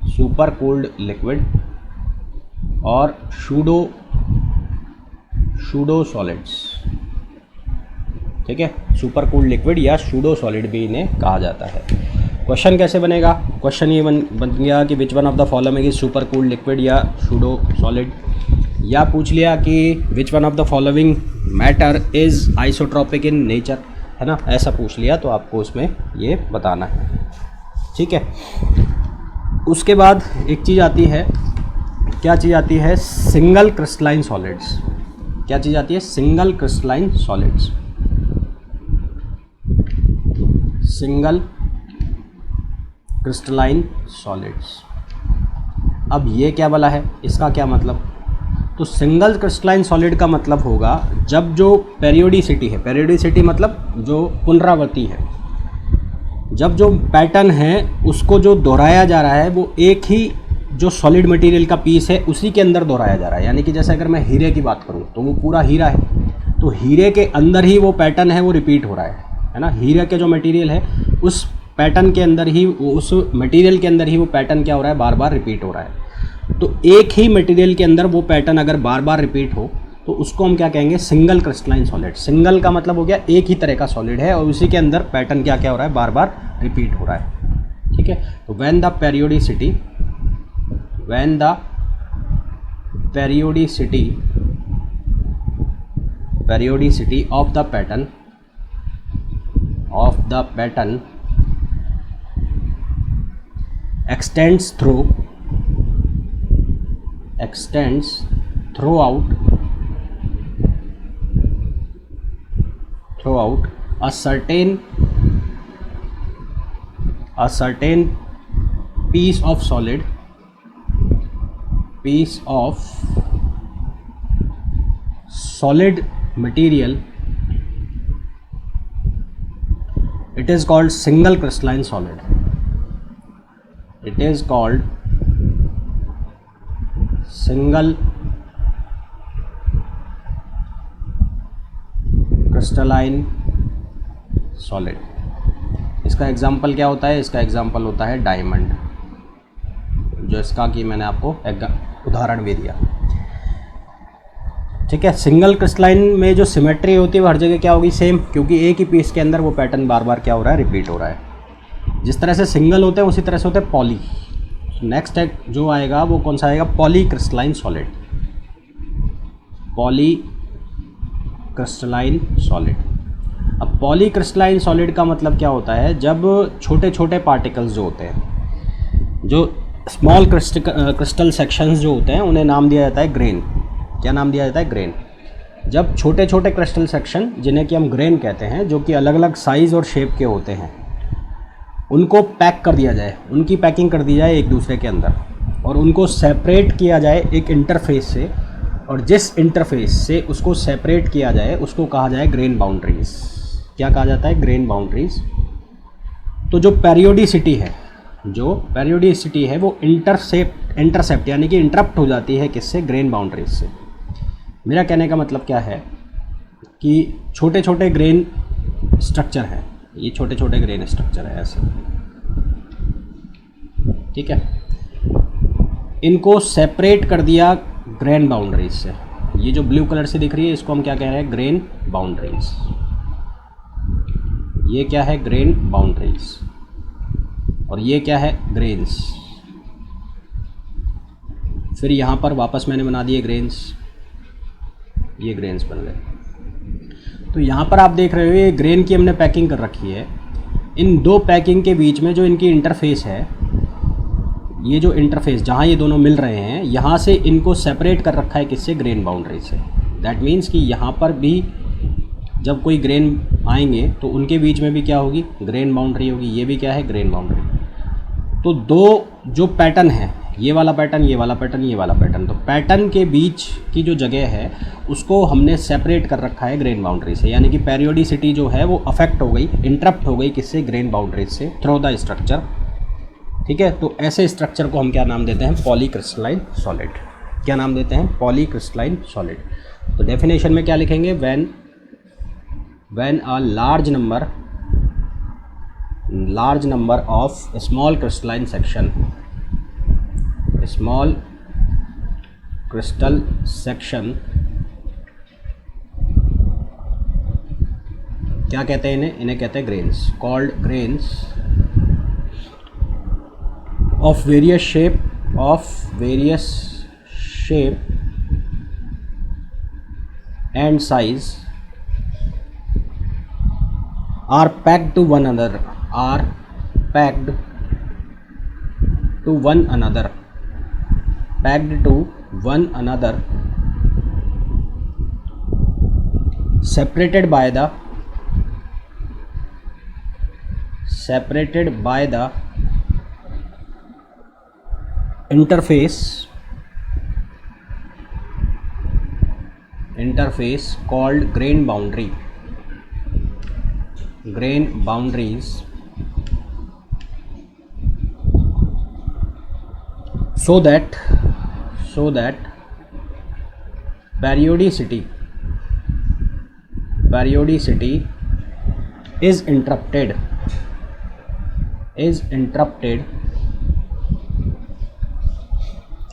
super cooled liquid और सूडो सॉलिड्स। ठीक है, सुपर कूल्ड लिक्विड या सूडो सॉलिड भी इन्हें कहा जाता है। क्वेश्चन कैसे बनेगा, क्वेश्चन ये बन गया कि which one of the following is super cooled liquid या सूडो सॉलिड, या पूछ लिया कि which one of the following matter is isotropic in nature, है ना, ऐसा पूछ लिया तो आपको उसमें ये बताना है। ठीक है, उसके बाद एक चीज़ आती है, क्या चीज़ आती है, सिंगल क्रिस्टलाइन सॉलिड्स। क्या चीज़ आती है, सिंगल क्रिस्टलाइन सॉलिड्स। अब ये क्या वाला है, इसका क्या मतलब, तो सिंगल क्रिस्टलाइन सॉलिड का मतलब होगा जब जो पेरियोडिसिटी है, पेरियोडिसिटी मतलब जो पुनरावृत्ति है, जब जो पैटर्न है उसको जो दोहराया जा रहा है वो एक ही जो सॉलिड मटेरियल का पीस है उसी के अंदर दोहराया जा रहा है। यानी कि जैसे अगर मैं हीरे की बात करूं तो वो पूरा हीरा है, तो हीरे के अंदर ही वो पैटर्न है वो रिपीट हो रहा है ना। हीरे के जो मटेरियल है उस पैटर्न के अंदर ही, उस मटेरियल के अंदर ही वो पैटर्न क्या हो रहा है, बार बार रिपीट हो रहा है। तो एक ही मटेरियल के अंदर वो पैटर्न अगर बार बार रिपीट हो तो उसको हम क्या कहेंगे, सिंगल क्रिस्टलाइन सॉलिड। सिंगल का मतलब हो गया एक ही तरह का सॉलिड है और उसी के अंदर पैटर्न क्या क्या हो रहा है, बार बार रिपीट हो रहा है। ठीक है, तो when the periodicity of the pattern of the pattern extends throughout a certain piece of solid material, it is called single crystalline solid. It is called single crystalline solid. इसका एग्जाम्पल क्या होता है? इसका एग्जाम्पल होता है diamond, जो इसका कि मैंने आपको एक उदाहरण भी दिया। ठीक है, सिंगल क्रिस्टलाइन में जो सिमेट्री होती है वो हर जगह क्या होगी? सेम, क्योंकि एक ही पीस के अंदर वो पैटर्न बार बार क्या हो रहा है? रिपीट हो रहा है। जिस तरह से सिंगल होते हैं उसी तरह से होते हैं पॉली। नेक्स्ट जो आएगा वो कौन सा आएगा? Poly crystalline solid. Poly crystalline solid. अब पॉली क्रिस्टलाइन सॉलिड का मतलब क्या होता है? जब छोटे छोटे पार्टिकल्स जो होते हैं, जो स्मॉल क्रिस्टल सेक्शंस जो होते हैं, उन्हें नाम दिया जाता है ग्रेन। क्या नाम दिया जाता है? ग्रेन। जब छोटे छोटे क्रिस्टल सेक्शन, जिन्हें कि हम ग्रेन कहते हैं, जो कि अलग अलग साइज़ और शेप के होते हैं, उनको पैक कर दिया जाए, उनकी पैकिंग कर दी जाए एक दूसरे के अंदर, और उनको सेपरेट किया जाए एक इंटरफेस से, और जिस इंटरफेस से उसको सेपरेट किया जाए उसको कहा जाए ग्रेन बाउंड्रीज। क्या कहा जाता है? Grain boundaries. तो जो पेरियोडिसिटी है वो इंटरसेप्ट यानी कि इंटरप्ट हो जाती है किससे? ग्रेन बाउंड्रीज से। मेरा कहने का मतलब क्या है कि छोटे छोटे ग्रेन स्ट्रक्चर हैं, ये छोटे छोटे ग्रेन स्ट्रक्चर है ऐसे, ठीक है, इनको सेपरेट कर दिया ग्रेन बाउंड्रीज से। ये जो ब्लू कलर से दिख रही है इसको हम क्या कह रहे हैं? Grain boundaries. ये क्या है? Grain boundaries. और ये क्या है? ग्रेन्स। फिर यहाँ पर वापस मैंने बना दिए ग्रेन्स, ये ग्रेन्स बन गए। तो यहाँ पर आप देख रहे हो ये ग्रेन की हमने पैकिंग कर रखी है। इन दो पैकिंग के बीच में जो इनकी इंटरफेस है, ये जो इंटरफेस जहाँ ये दोनों मिल रहे हैं, यहाँ से इनको सेपरेट कर रखा है किससे? ग्रेन बाउंड्री से। दैट मीन्स कि यहाँ पर भी जब कोई ग्रेन आएंगे तो उनके बीच में भी क्या होगी? ग्रेन बाउंड्री होगी। ये भी क्या है? Grain boundary. तो दो जो पैटर्न है, ये वाला पैटर्न, ये वाला पैटर्न, ये वाला पैटर्न, तो पैटर्न के बीच की जो जगह है उसको हमने सेपरेट कर रखा है ग्रेन बाउंड्री से। यानी कि पेरियोडिसिटी जो है वो अफेक्ट हो गई, इंटरप्ट हो गई किससे? ग्रेन बाउंड्री से, थ्रू द स्ट्रक्चर। ठीक है, तो ऐसे स्ट्रक्चर को हम क्या नाम देते हैं? Polycrystalline solid. क्या नाम देते हैं? Polycrystalline solid. तो डेफिनेशन में क्या लिखेंगे? when a large number of small crystal section क्या कहते हैं इन्हें कहते हैं grains, called grains of various shape and size are packed to one another, separated by the interface called grain boundaries, so that periodicity is interrupted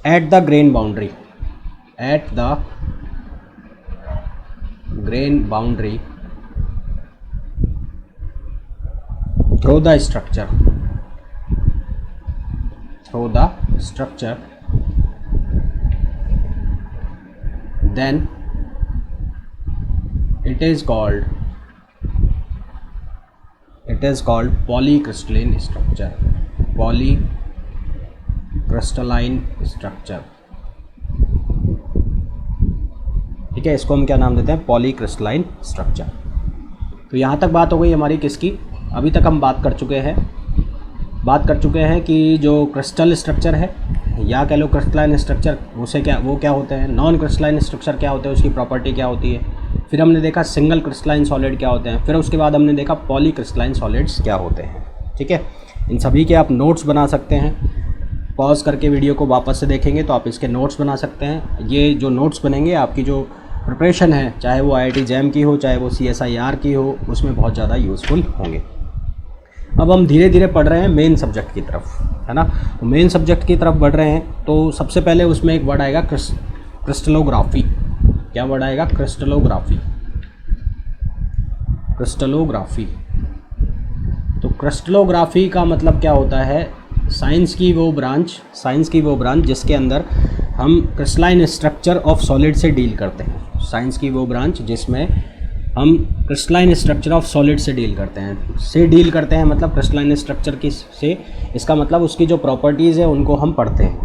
at the grain boundary through the structure, then it is called it is called polycrystalline structure, polycrystalline structure. ठीक है, इसको हम क्या नाम देते हैं, polycrystalline structure. तो यहाँ तक बात हो गई हमारी किसकी, अभी तक हम बात कर चुके हैं कि जो क्रिस्टल स्ट्रक्चर है या कह लो क्रिस्टलाइन स्ट्रक्चर, वो क्या होते हैं, नॉन क्रिस्टलाइन स्ट्रक्चर क्या होते हैं, उसकी प्रॉपर्टी क्या होती है, फिर हमने देखा सिंगल क्रिस्टलाइन सॉलिड क्या होते हैं, फिर उसके बाद हमने देखा पॉलीक्रिस्टलाइन सॉलिड्स क्या होते हैं। ठीक है, इन सभी के आप नोट्स बना सकते हैं, पॉज करके वीडियो को वापस से देखेंगे तो आप इसके नोट्स बना सकते हैं। ये जो नोट्स बनेंगे आपकी जो प्रिपरेशन है, चाहे वो IIT JAM की हो, चाहे वो CSIR की हो, उसमें बहुत ज़्यादा यूज़फुल होंगे। अब हम धीरे धीरे पढ़ रहे हैं मेन सब्जेक्ट की तरफ, है ना। तो मेन सब्जेक्ट की तरफ बढ़ रहे हैं तो सबसे पहले उसमें एक वर्ड आएगा क्रिस्टलोग्राफी। क्या वर्ड आएगा, क्रिस्टलोग्राफी। तो क्रिस्टलोग्राफी का मतलब क्या होता है, साइंस की वो ब्रांच जिसके अंदर हम क्रिस्टलाइन स्ट्रक्चर ऑफ सॉलिड से डील करते हैं। साइंस की वो ब्रांच जिसमें हम क्रिस्टलाइन स्ट्रक्चर ऑफ सॉलिड से डील करते हैं मतलब क्रिस्टलाइन स्ट्रक्चर की से, इसका मतलब उसकी जो प्रॉपर्टीज़ है उनको हम पढ़ते हैं।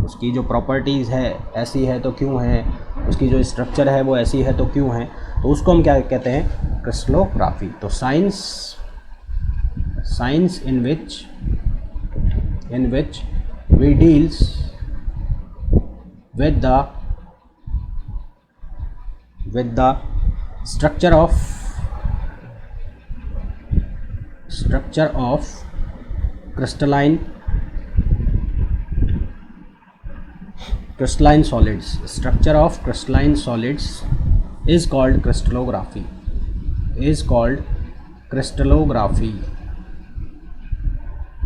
उसकी जो प्रॉपर्टीज़ है ऐसी है तो क्यों है, उसकी जो स्ट्रक्चर है वो ऐसी है तो क्यों है, तो उसको हम क्या कहते हैं, क्रिस्टलोग्राफी। तो science in which we deals with the structure of crystalline solids. Structure of crystalline solids is called crystallography.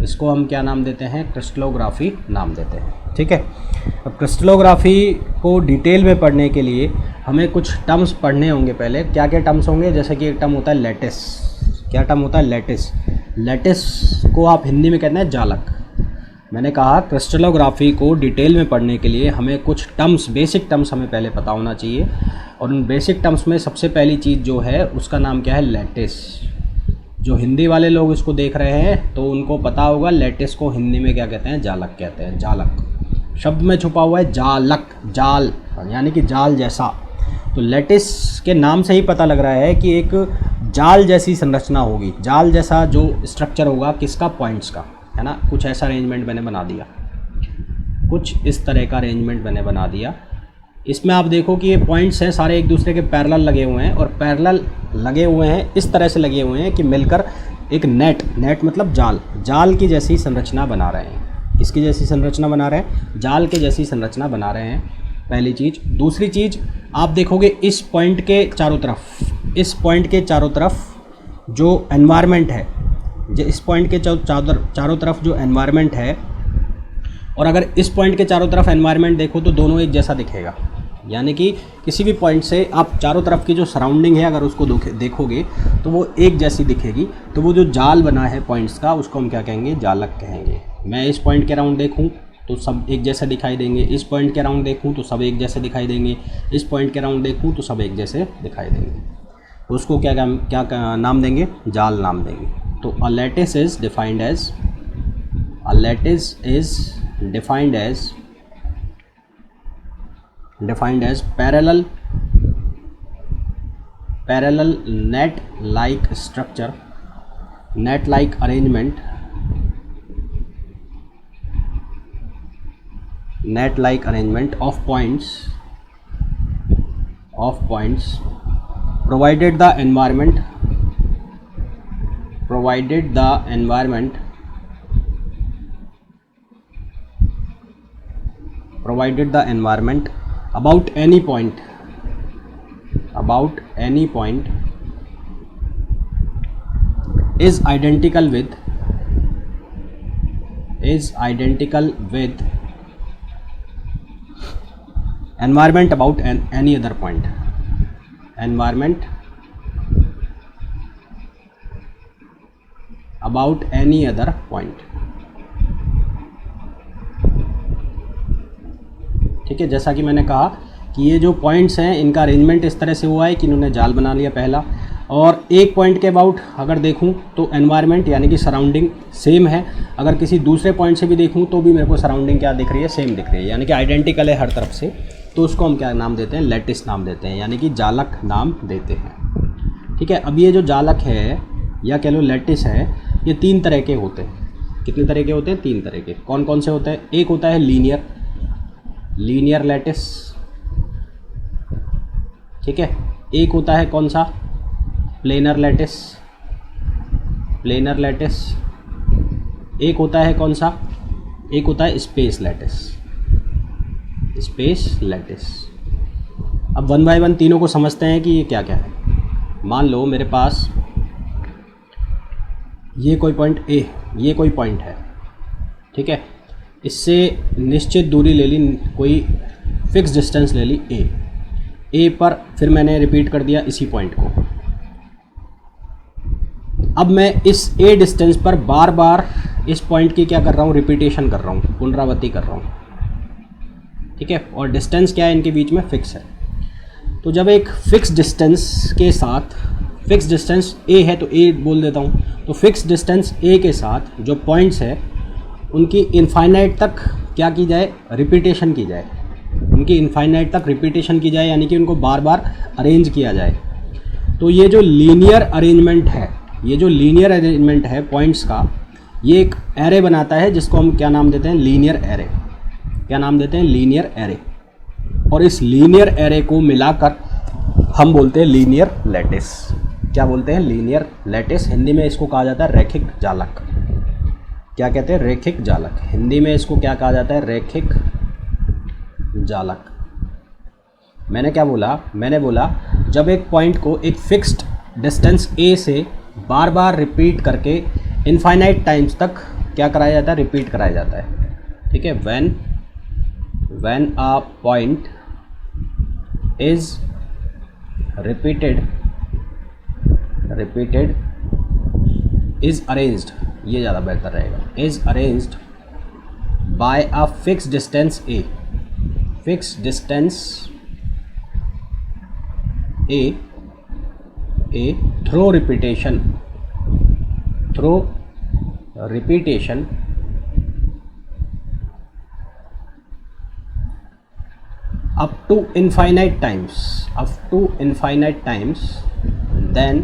इसको हम क्या नाम देते हैं, क्रिस्टलोग्राफी नाम देते हैं। ठीक है, अब क्रिस्टलोग्राफी को डिटेल में पढ़ने के लिए हमें कुछ टर्म्स पढ़ने होंगे पहले। क्या क्या टर्म्स होंगे, जैसे कि एक टर्म होता है लैटिस। क्या टर्म होता है, लैटिस। लैटिस को आप हिंदी में कहते हैं जालक। मैंने कहा क्रिस्टलोग्राफी को डिटेल में पढ़ने के लिए हमें कुछ टर्म्स, बेसिक टर्म्स हमें पहले पता होना चाहिए, और उन बेसिक टर्म्स में सबसे पहली चीज़ जो है उसका नाम क्या है, लैटिस। जो हिंदी वाले लोग इसको देख रहे हैं तो उनको पता होगा लैटिस को हिंदी में क्या कहते हैं, जालक कहते हैं। जालक शब्द में छुपा हुआ है जालक, जाल यानी कि जाल जैसा। तो लैटिस के नाम से ही पता लग रहा है कि एक जाल जैसी संरचना होगी, जाल जैसा जो स्ट्रक्चर होगा, किसका, पॉइंट्स का, है ना। कुछ ऐसा अरेंजमेंट मैंने बना दिया, कुछ इस तरह का अरेंजमेंट मैंने बना दिया। इसमें आप देखो कि ये पॉइंट्स हैं सारे एक दूसरे के पैरेलल लगे हुए हैं, और पैरेलल लगे हुए हैं इस तरह से लगे हुए हैं कि मिलकर एक नेट मतलब जाल की जैसी संरचना बना रहे हैं। किसकी जैसी संरचना बना रहे हैं, जाल के जैसी संरचना बना रहे हैं, पहली चीज़। दूसरी चीज़ आप देखोगे इस पॉइंट के चारों तरफ जो एनवायरनमेंट है, इस पॉइंट के चारों तरफ जो एनवायरनमेंट है, और अगर इस पॉइंट के चारों तरफ एनवायरनमेंट देखो तो दोनों एक जैसा दिखेगा। यानी कि किसी भी पॉइंट से आप चारों तरफ की जो सराउंडिंग है अगर उसको देखोगे तो वो एक जैसी दिखेगी। तो वो जो जाल बना है पॉइंट्स का, उसको हम क्या कहेंगे, जालक कहेंगे। मैं इस पॉइंट के अराउंड देखूं तो सब एक जैसे दिखाई देंगे, इस पॉइंट के अराउंड देखूं तो सब एक जैसे दिखाई देंगे, इस पॉइंट के अराउंड देखूं तो सब एक जैसे दिखाई देंगे। उसको क्या नाम देंगे, जाल नाम देंगे। तो अ lattice is defined as parallel net-like structure, net-like arrangement of points provided the environment about any point is identical with environment about any other point, ठीक है। जैसा कि मैंने कहा कि ये जो पॉइंट्स हैं इनका अरेंजमेंट इस तरह से हुआ है कि इन्होंने जाल बना लिया पहला, और एक पॉइंट के अबाउट अगर देखूं तो एनवायरनमेंट यानी कि सराउंडिंग सेम है। अगर किसी दूसरे पॉइंट से भी देखूं तो भी मेरे को सराउंडिंग क्या दिख रही है, सेम दिख रही है, यानी कि आइडेंटिकल है हर तरफ से। तो उसको हम क्या नाम देते हैं, लैटिस नाम देते हैं, यानी कि जालक नाम देते हैं। ठीक है, अब ये जो जालक है या कह लो लैटिस है, ये 3 तरह के होते हैं। कितने तरह के होते हैं? 3 तरह के। कौन कौन से होते हैं? एक होता है लीनियर लैटिस, ठीक है। एक होता है कौन सा? Planar lattice. एक होता है कौन सा? एक होता है स्पेस लैटिस। अब 1 बाय 1 तीनों को समझते हैं कि ये क्या क्या है। मान लो मेरे पास ये कोई पॉइंट A, ये कोई पॉइंट है, ठीक है। इससे निश्चित दूरी ले ली, कोई फिक्स डिस्टेंस ले ली A पर, फिर मैंने रिपीट कर दिया इसी पॉइंट को। अब मैं इस A डिस्टेंस पर बार बार इस पॉइंट की क्या कर रहा हूँ, रिपीटेशन कर रहा हूँ, पुनरावृत्ति कर रहा हूँ, ठीक है। और डिस्टेंस क्या है इनके बीच में? फिक्स है। तो जब एक फिक्स डिस्टेंस के साथ, फिक्स डिस्टेंस A है तो A बोल देता हूँ, तो फिक्स डिस्टेंस A के साथ जो पॉइंट्स है उनकी इनफाइनाइट तक क्या की जाए, रिपीटेशन की जाए। उनकी इनफाइनाइट तक रिपीटेशन की जाए, यानी कि उनको बार बार अरेंज किया जाए। तो ये जो लीनियर अरेंजमेंट है पॉइंट्स का, ये एक एरे बनाता है जिसको हम क्या नाम देते हैं, लीनियर एरे। क्या नाम देते हैं? Linear array. और इस लीनियर एरे को मिलाकर हम बोलते हैं लीनियर लैटिस। क्या बोलते हैं? Linear lattice. हिंदी में इसको कहा जाता है रैखिक जालक। क्या कहते हैं? रैखिक जालक। हिंदी में इसको क्या कहा जाता है? रैखिक जालक। मैंने क्या बोला? मैंने बोला जब एक पॉइंट को एक फिक्स्ड डिस्टेंस A से बार बार रिपीट करके इनफाइनाइट टाइम्स तक क्या कराया जाता है, रिपीट कराया जाता है, ठीक है। When a point is repeated is arranged, ये ज़्यादा बेहतर रहेगा, is arranged by a fix distance A, fix distance A through repetition up to infinite times, then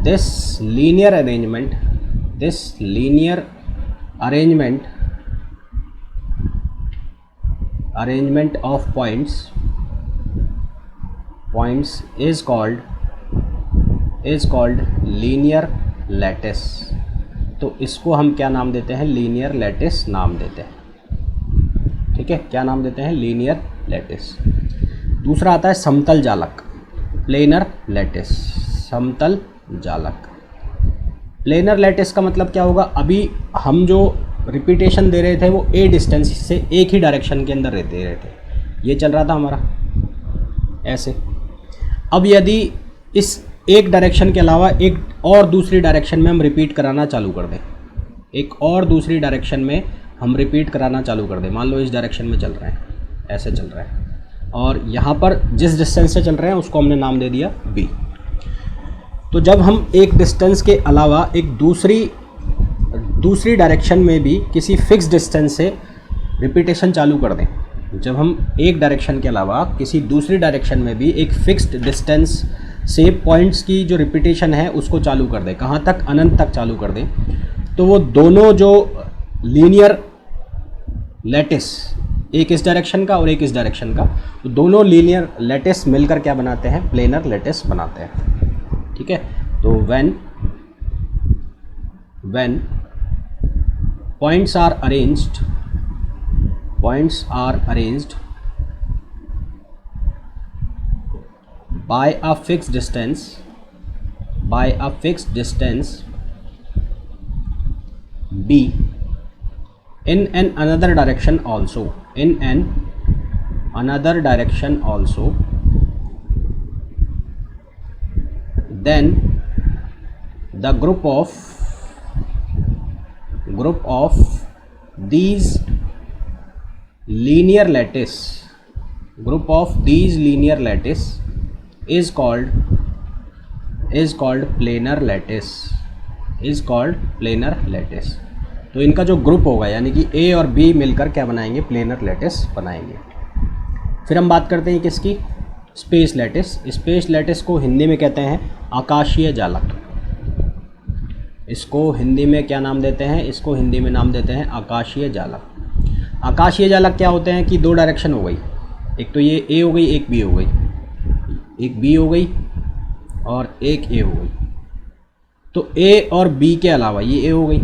this linear arrangement of points is called linear lattice। तो इसको हम क्या नाम देते हैं? लीनियर लैटिस नाम देते हैं, ठीक है। क्या नाम देते हैं? Linear lattice. दूसरा आता है समतल जालक, प्लेनर लैटिस। समतल जालक, प्लेनर लैटिस का मतलब क्या होगा? अभी हम जो रिपीटेशन दे रहे थे वो A डिस्टेंस से एक ही डायरेक्शन के अंदर दे रहे थे, ये चल रहा था हमारा ऐसे। अब यदि इस एक डायरेक्शन के अलावा एक और दूसरी डायरेक्शन में हम रिपीट कराना चालू कर दें, एक और दूसरी डायरेक्शन में हम रिपीट कराना चालू कर दें, मान लो इस डायरेक्शन में चल रहे हैं, ऐसे चल रहे हैं, और यहाँ पर जिस डिस्टेंस से चल रहे हैं उसको हमने नाम दे दिया B। तो जब हम एक डिस्टेंस के अलावा एक दूसरी डायरेक्शन में भी किसी फिक्स डिस्टेंस से रिपीटेशन चालू कर दें, जब हम एक डायरेक्शन के अलावा किसी दूसरी डायरेक्शन में भी एक फिक्स्ड डिस्टेंस से पॉइंट्स की जो रिपीटेशन है उसको चालू कर दें, कहाँ तक? अनंत तक चालू कर दें, तो वो दोनों जो लीनियर लैटिस, एक इस डायरेक्शन का और एक इस डायरेक्शन का, तो दोनों लीनियर लैटिस मिलकर क्या बनाते हैं? प्लेनर लैटिस बनाते हैं, ठीक है। तो when points are arranged by a fixed distance B in another direction also, then the group of these linear lattice is called is called planar lattice, is called planar lattice. तो इनका जो group होगा यानी कि ए और B मिलकर क्या बनाएंगे, प्लेनर लैटिस बनाएंगे। फिर हम बात करते हैं किसकी, स्पेस लैटिस। स्पेस लैटिस को हिंदी में कहते हैं आकाशीय जालक। इसको हिंदी में क्या नाम देते हैं, इसको हिंदी में नाम देते हैं आकाशीय जालक। आकाशीय जालक क्या होते हैं कि दो डायरेक्शन हो गई, एक तो ये ए हो गई, एक बी हो गई, एक बी हो गई और एक ए हो गई। तो ए और बी के अलावा ये ए हो गई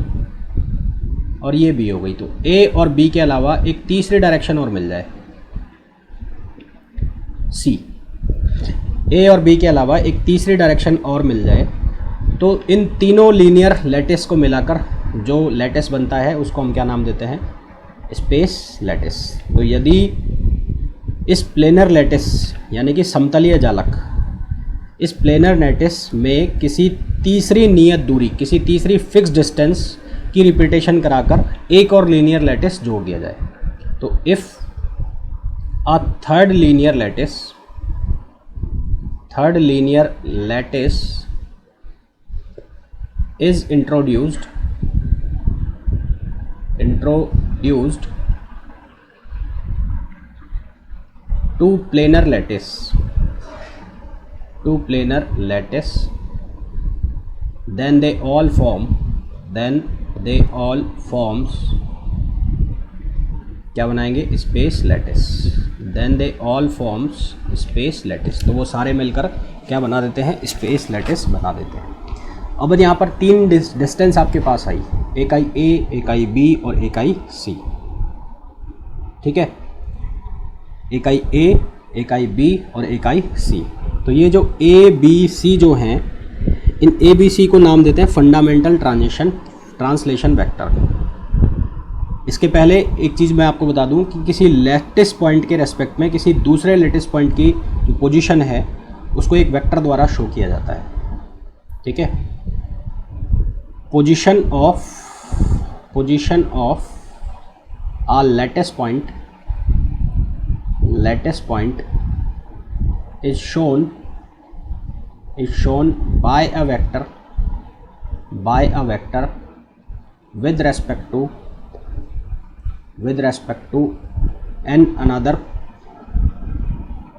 और ये बी हो गई, तो ए और बी के अलावा एक तीसरी डायरेक्शन और मिल जाए, सी। ए और बी के अलावा एक तीसरी डायरेक्शन और मिल जाए तो इन तीनों लीनियर लैटिस को मिलाकर जो लैटिस बनता है उसको हम क्या नाम देते हैं, स्पेस लैटिस। तो यदि इस प्लेनर लैटिस यानी कि समतलीय जालक, इस प्लेनर लैटिस में किसी तीसरी नियत दूरी, किसी तीसरी फिक्स डिस्टेंस की रिपीटेशन कराकर एक और लीनियर लैटिस जोड़ दिया जाए, तो if a third linear lattice is introduced to planar lattice, then they all forms क्या बनाएंगे, space lattice. then they all forms space lattice. तो वो सारे मिलकर क्या बना देते हैं, स्पेस लैटिस बना देते हैं। अब यहाँ पर तीन डिस्टेंस आपके पास आई, एक आई ए, एक आई बी और एक आई सी। ठीक है, एक आई ए, एक आई बी और एक आई सी। तो ये जो ए बी सी जो हैं, इन ए बी सी को नाम देते हैं फंडामेंटल ट्रांसलेशन वेक्टर। इसके पहले एक चीज़ मैं आपको बता दूं कि किसी लैटिस पॉइंट के रेस्पेक्ट में किसी दूसरे लैटिस पॉइंट की जो पोजीशन है उसको एक वेक्टर द्वारा शो किया जाता है। ठीक है, position of a lattice point is shown by a vector with respect to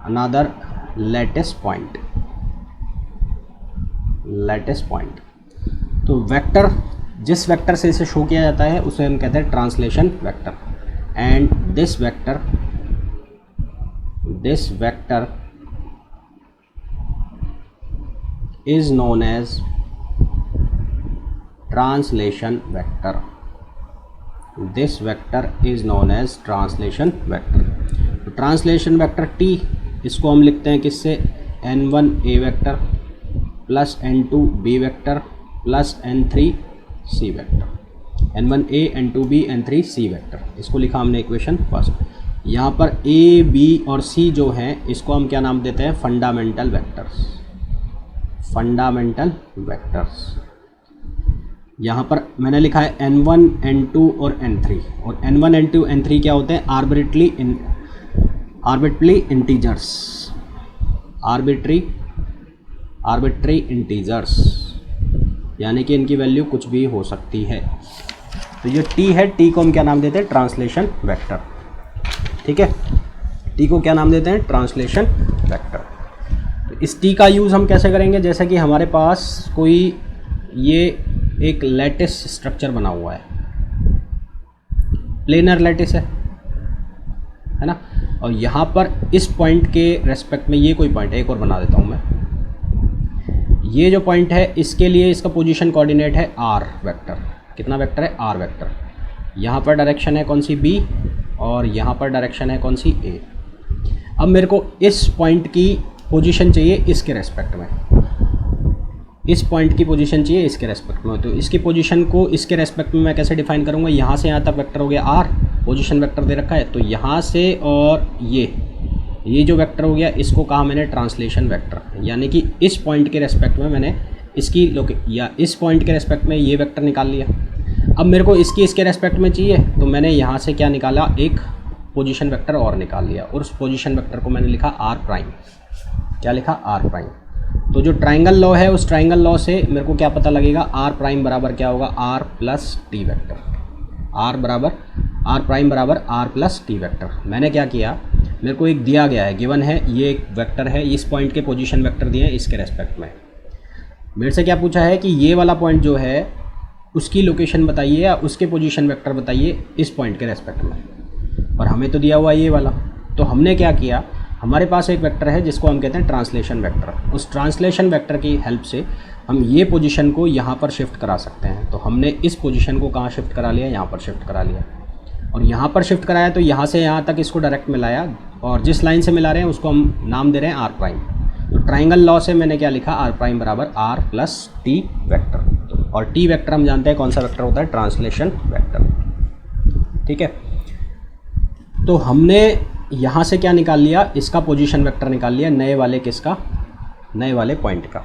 another lattice point। तो वेक्टर, जिस वेक्टर से इसे शो किया जाता है उसे हम कहते हैं translation vector. And this vector is known as translation vector. This vector is known as translation vector. तो ट्रांसलेशन वेक्टर टी, इसको हम लिखते हैं किससे, n1 a vector plus n2 b vector plus n3 c vector. n1 a, n2 b, n3 c vector, इसको लिखा हमने equation first. यहाँ पर a, b और c जो हैं इसको हम क्या नाम देते हैं, फंडामेंटल वेक्टर्स। यहाँ पर मैंने लिखा है n1, n2 और n3, और n1, n2, n3 क्या होते हैं, आर्बिट्री इंटीजर्स, यानी कि इनकी वैल्यू कुछ भी हो सकती है। तो ये टी है, टी को हम क्या नाम देते हैं, ट्रांसलेशन वेक्टर। ठीक है, टी को क्या नाम देते हैं, ट्रांसलेशन वेक्टर। तो इस टी का यूज़ हम कैसे करेंगे, जैसे कि हमारे पास कोई ये एक लैटिस स्ट्रक्चर बना हुआ है, प्लेनर लैटिस है ना, और यहाँ पर इस पॉइंट के रेस्पेक्ट में ये कोई पॉइंट है, एक और बना देता हूँ मैं। ये जो पॉइंट है इसके लिए इसका पोजीशन कोऑर्डिनेट है आर वेक्टर। कितना वेक्टर है, आर वेक्टर। यहाँ पर डायरेक्शन है कौन सी, बी, और यहाँ पर डायरेक्शन है कौन सी, ए। अब मेरे को इस पॉइंट की पोजीशन चाहिए इसके रेस्पेक्ट में, इस पॉइंट की पोजीशन चाहिए इसके रेस्पेक्ट में। तो इसकी पोजीशन को इसके रेस्पेक्ट में मैं कैसे डिफाइन करूँगा, यहाँ से यहाँ तक वेक्टर हो गया आर, पोजीशन वेक्टर दे रखा है, तो यहाँ से और ये जो वेक्टर हो गया इसको कहा मैंने ट्रांसलेशन वेक्टर, यानी कि इस पॉइंट के रेस्पेक्ट में मैंने इसकी या इस पॉइंट के रेस्पेक्ट में ये वेक्टर निकाल लिया। अब मेरे को इसके रेस्पेक्ट में चाहिए तो मैंने यहाँ से क्या निकाला, एक पोजीशन वेक्टर और निकाल लिया, और उस पोजीशन वेक्टर को मैंने लिखा आर प्राइम। क्या लिखा, आर प्राइम। तो जो ट्राइंगल लॉ है उस ट्राइंगल लॉ से मेरे को क्या पता लगेगा, आर प्राइम बराबर क्या होगा, R plus T vector. R prime बराबर आर प्लस टी वेक्टर। मैंने क्या किया, मेरे को एक दिया गया है, गिवन है, ये एक वेक्टर है, इस पॉइंट के पोजीशन वेक्टर दिए हैं इसके रेस्पेक्ट में। मेरे से क्या पूछा है कि ये वाला पॉइंट जो है उसकी लोकेशन बताइए या उसके पोजीशन वेक्टर बताइए इस पॉइंट के रेस्पेक्ट में, और हमें तो दिया हुआ ये वाला। तो हमने क्या किया, हमारे पास एक वेक्टर है जिसको हम कहते हैं ट्रांसलेशन वेक्टर। उस ट्रांसलेशन वेक्टर की हेल्प से हम ये पोजीशन को यहाँ पर शिफ्ट करा सकते हैं। तो हमने इस पोजीशन को कहाँ शिफ्ट करा लिया, यहाँ पर शिफ्ट करा लिया, और यहाँ पर शिफ्ट कराया तो यहाँ से यहाँ तक इसको डायरेक्ट मिलाया, और जिस लाइन से मिला रहे हैं उसको हम नाम दे रहे हैं आर प्राइम। तो ट्राइंगल लॉ से मैंने क्या लिखा, आर प्राइम बराबर आर प्लस टी वेक्टर, और टी वेक्टर हम जानते हैं कौन सा वेक्टर होता है, ट्रांसलेशन वेक्टर। ठीक है, तो हमने यहाँ से क्या निकाल लिया, इसका पोजीशन वेक्टर निकाल लिया, नए वाले किसका, नए वाले पॉइंट का।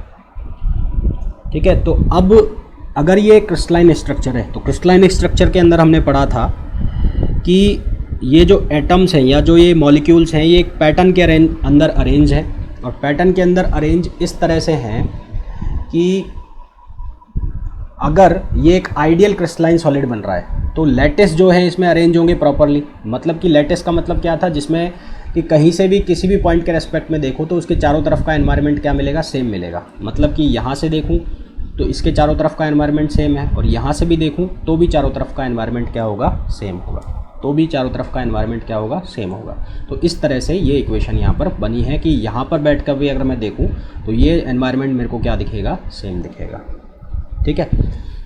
ठीक है, तो अब अगर ये क्रिस्टलाइन स्ट्रक्चर है तो क्रिस्टलाइन स्ट्रक्चर के अंदर हमने पढ़ा था कि ये जो एटम्स हैं या जो ये मॉलिक्यूल्स हैं ये एक पैटर्न के अंदर अरेंज है, और पैटर्न के अंदर अरेंज इस तरह से हैं कि अगर ये एक आइडियल क्रिस्टलाइन सॉलिड बन रहा है तो लैटिस जो है इसमें अरेंज होंगे प्रॉपरली। मतलब कि लैटिस का मतलब क्या था, जिसमें कि कहीं से भी किसी भी पॉइंट के रेस्पेक्ट में देखो तो उसके चारों तरफ का एनवायरनमेंट क्या मिलेगा, सेम मिलेगा। मतलब कि यहाँ से देखूँ तो इसके चारों तरफ का एनवायरनमेंट सेम है, और यहाँ से भी देखूँ तो भी चारों तरफ का एनवायरनमेंट क्या होगा, सेम होगा, तो भी चारों तरफ का एनवायरनमेंट क्या होगा, सेम होगा। तो इस तरह से ये इक्वेशन यहाँ पर बनी है कि यहाँ पर बैठ कर भी अगर मैं देखूँ तो ये एनवायरनमेंट मेरे को क्या दिखेगा, सेम दिखेगा। ठीक है,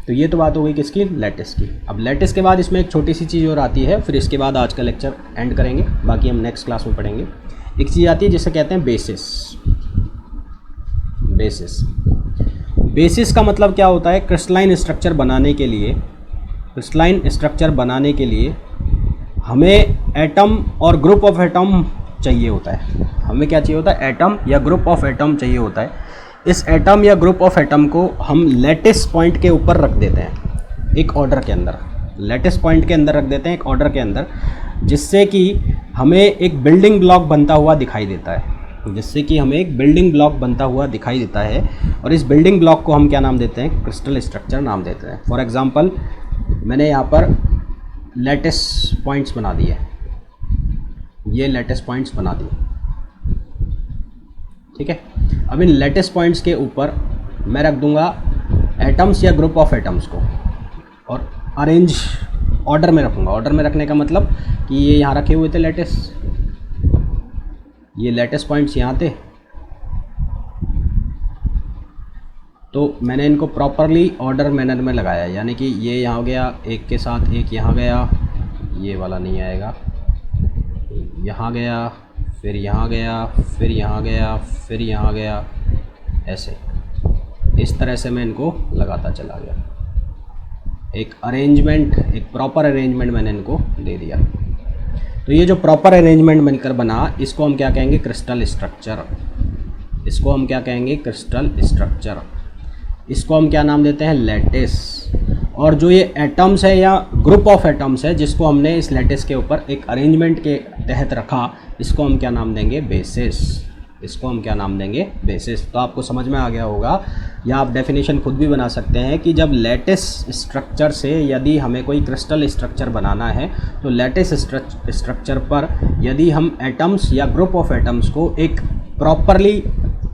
तो ये तो बात हो गई किसकी, लैटिस की। अब लैटिस के बाद इसमें एक छोटी सी चीज़ और आती है, फिर इसके बाद आज का लेक्चर एंड करेंगे, बाकी हम नेक्स्ट क्लास में पढ़ेंगे। एक चीज़ आती है जिसे कहते हैं बेसिस। बेसिस का मतलब क्या होता है, क्रिस्टलाइन स्ट्रक्चर बनाने के लिए, क्रिस्टलाइन स्ट्रक्चर बनाने के लिए हमें एटम और ग्रुप ऑफ एटम चाहिए होता है। हमें क्या चाहिए होता है, एटम या ग्रुप ऑफ एटम चाहिए होता है। इस एटम या ग्रुप ऑफ एटम को हम लैटिस पॉइंट के ऊपर रख देते हैं एक ऑर्डर के अंदर, लैटिस पॉइंट के अंदर रख देते हैं एक ऑर्डर के अंदर, जिससे कि हमें एक बिल्डिंग ब्लॉक बनता हुआ दिखाई देता है, जिससे कि हमें एक बिल्डिंग ब्लॉक बनता हुआ दिखाई देता है। और इस बिल्डिंग ब्लॉक को हम क्या नाम देते हैं, क्रिस्टल स्ट्रक्चर नाम देते हैं। फॉर एग्जांपल मैंने यहाँ पर लैटिस पॉइंट्स बना दिए, ये लैटिस पॉइंट्स बना दिए। ठीक है, अब इन लैटिस पॉइंट्स के ऊपर मैं रख दूंगा एटम्स या ग्रुप ऑफ एटम्स को, और अरेंज ऑर्डर में रखूँगा। ऑर्डर में रखने का मतलब कि ये यहाँ रखे हुए थे लैटिस, ये लैटिस पॉइंट्स यहाँ थे, तो मैंने इनको प्रॉपरली ऑर्डर मैनर में लगाया, यानी कि ये यहाँ गया, एक के साथ एक यहाँ गया, ये वाला नहीं आएगा, यहाँ गया, फिर यहाँ गया, फिर यहाँ गया, फिर यहाँ गया, ऐसे इस तरह से मैं इनको लगाता चला गया। एक अरेंजमेंट, एक प्रॉपर अरेंजमेंट मैंने इनको दे दिया। तो ये जो प्रॉपर अरेंजमेंट बनकर बना, इसको हम क्या कहेंगे, क्रिस्टल स्ट्रक्चर। इसको हम क्या कहेंगे, क्रिस्टल स्ट्रक्चर। इसको हम क्या नाम देते हैं, लैटिस। और जो ये एटम्स है या ग्रुप ऑफ एटम्स है जिसको हमने इस लैटिस के ऊपर एक अरेंजमेंट के तहत रखा, इसको हम क्या नाम देंगे, बेसिस। इसको हम क्या नाम देंगे, बेसिस। तो आपको समझ में आ गया होगा, या आप डेफिनेशन खुद भी बना सकते हैं कि जब लैटिस स्ट्रक्चर से यदि हमें कोई क्रिस्टल स्ट्रक्चर बनाना है तो लैटिस स्ट्रक्चर पर यदि हम एटम्स या ग्रुप ऑफ एटम्स को एक प्रॉपरली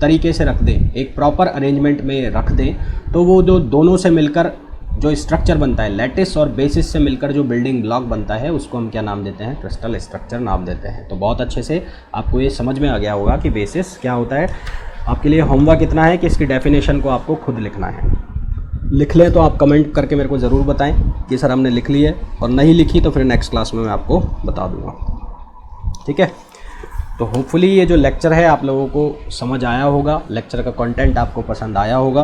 तरीके से रख दें, एक प्रॉपर अरेंजमेंट में रख दें, तो वो जो दोनों से मिलकर जो स्ट्रक्चर बनता है, लैटिस और बेसिस से मिलकर जो बिल्डिंग ब्लॉक बनता है, उसको हम क्या नाम देते हैं, क्रिस्टल स्ट्रक्चर नाम देते हैं। तो बहुत अच्छे से आपको ये समझ में आ गया होगा कि बेसिस क्या होता है। आपके लिए होमवर्क इतना है कि इसकी डेफिनेशन को आपको खुद लिखना है। लिख लें तो आप कमेंट करके मेरे को ज़रूर बताएं कि सर हमने लिख ली है, और नहीं लिखी तो फिर नेक्स्ट क्लास में मैं आपको बता दूँगा। ठीक है, तो होपफुली ये जो लेक्चर है आप लोगों को समझ आया होगा, लेक्चर का कंटेंट आपको पसंद आया होगा।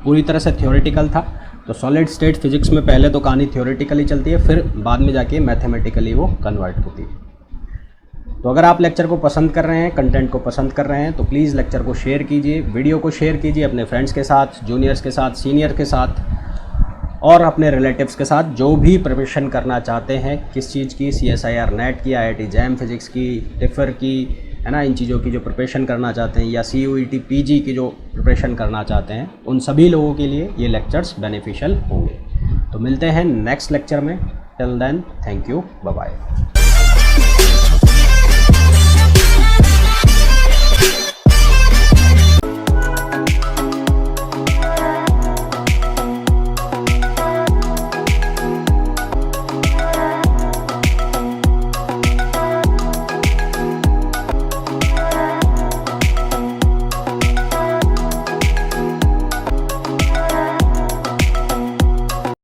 पूरी तरह से थ्योरेटिकल था, तो सॉलिड स्टेट फिजिक्स में पहले तो कहानी थ्योरेटिकली चलती है, फिर बाद में जाके मैथमेटिकली वो कन्वर्ट होती है। तो अगर आप लेक्चर को पसंद कर रहे हैं, कंटेंट को पसंद कर रहे हैं, तो प्लीज़ लेक्चर को शेयर कीजिए, वीडियो को शेयर कीजिए अपने फ्रेंड्स के साथ, जूनियर्स के साथ, सीनियर के साथ, और अपने रिलेटिव्स के साथ जो भी प्रिपरेशन करना चाहते हैं किस चीज़ की, CSIR नेट की, IIT जैम फिज़िक्स की, टिफर की, है ना, इन चीज़ों की जो प्रिपरेशन करना चाहते हैं या CUET PG की जो प्रिपरेशन करना चाहते हैं, उन सभी लोगों के लिए ये लेक्चर्स बेनिफिशियल होंगे। तो मिलते हैं नेक्स्ट लेक्चर में। Till then, thank you, bye bye.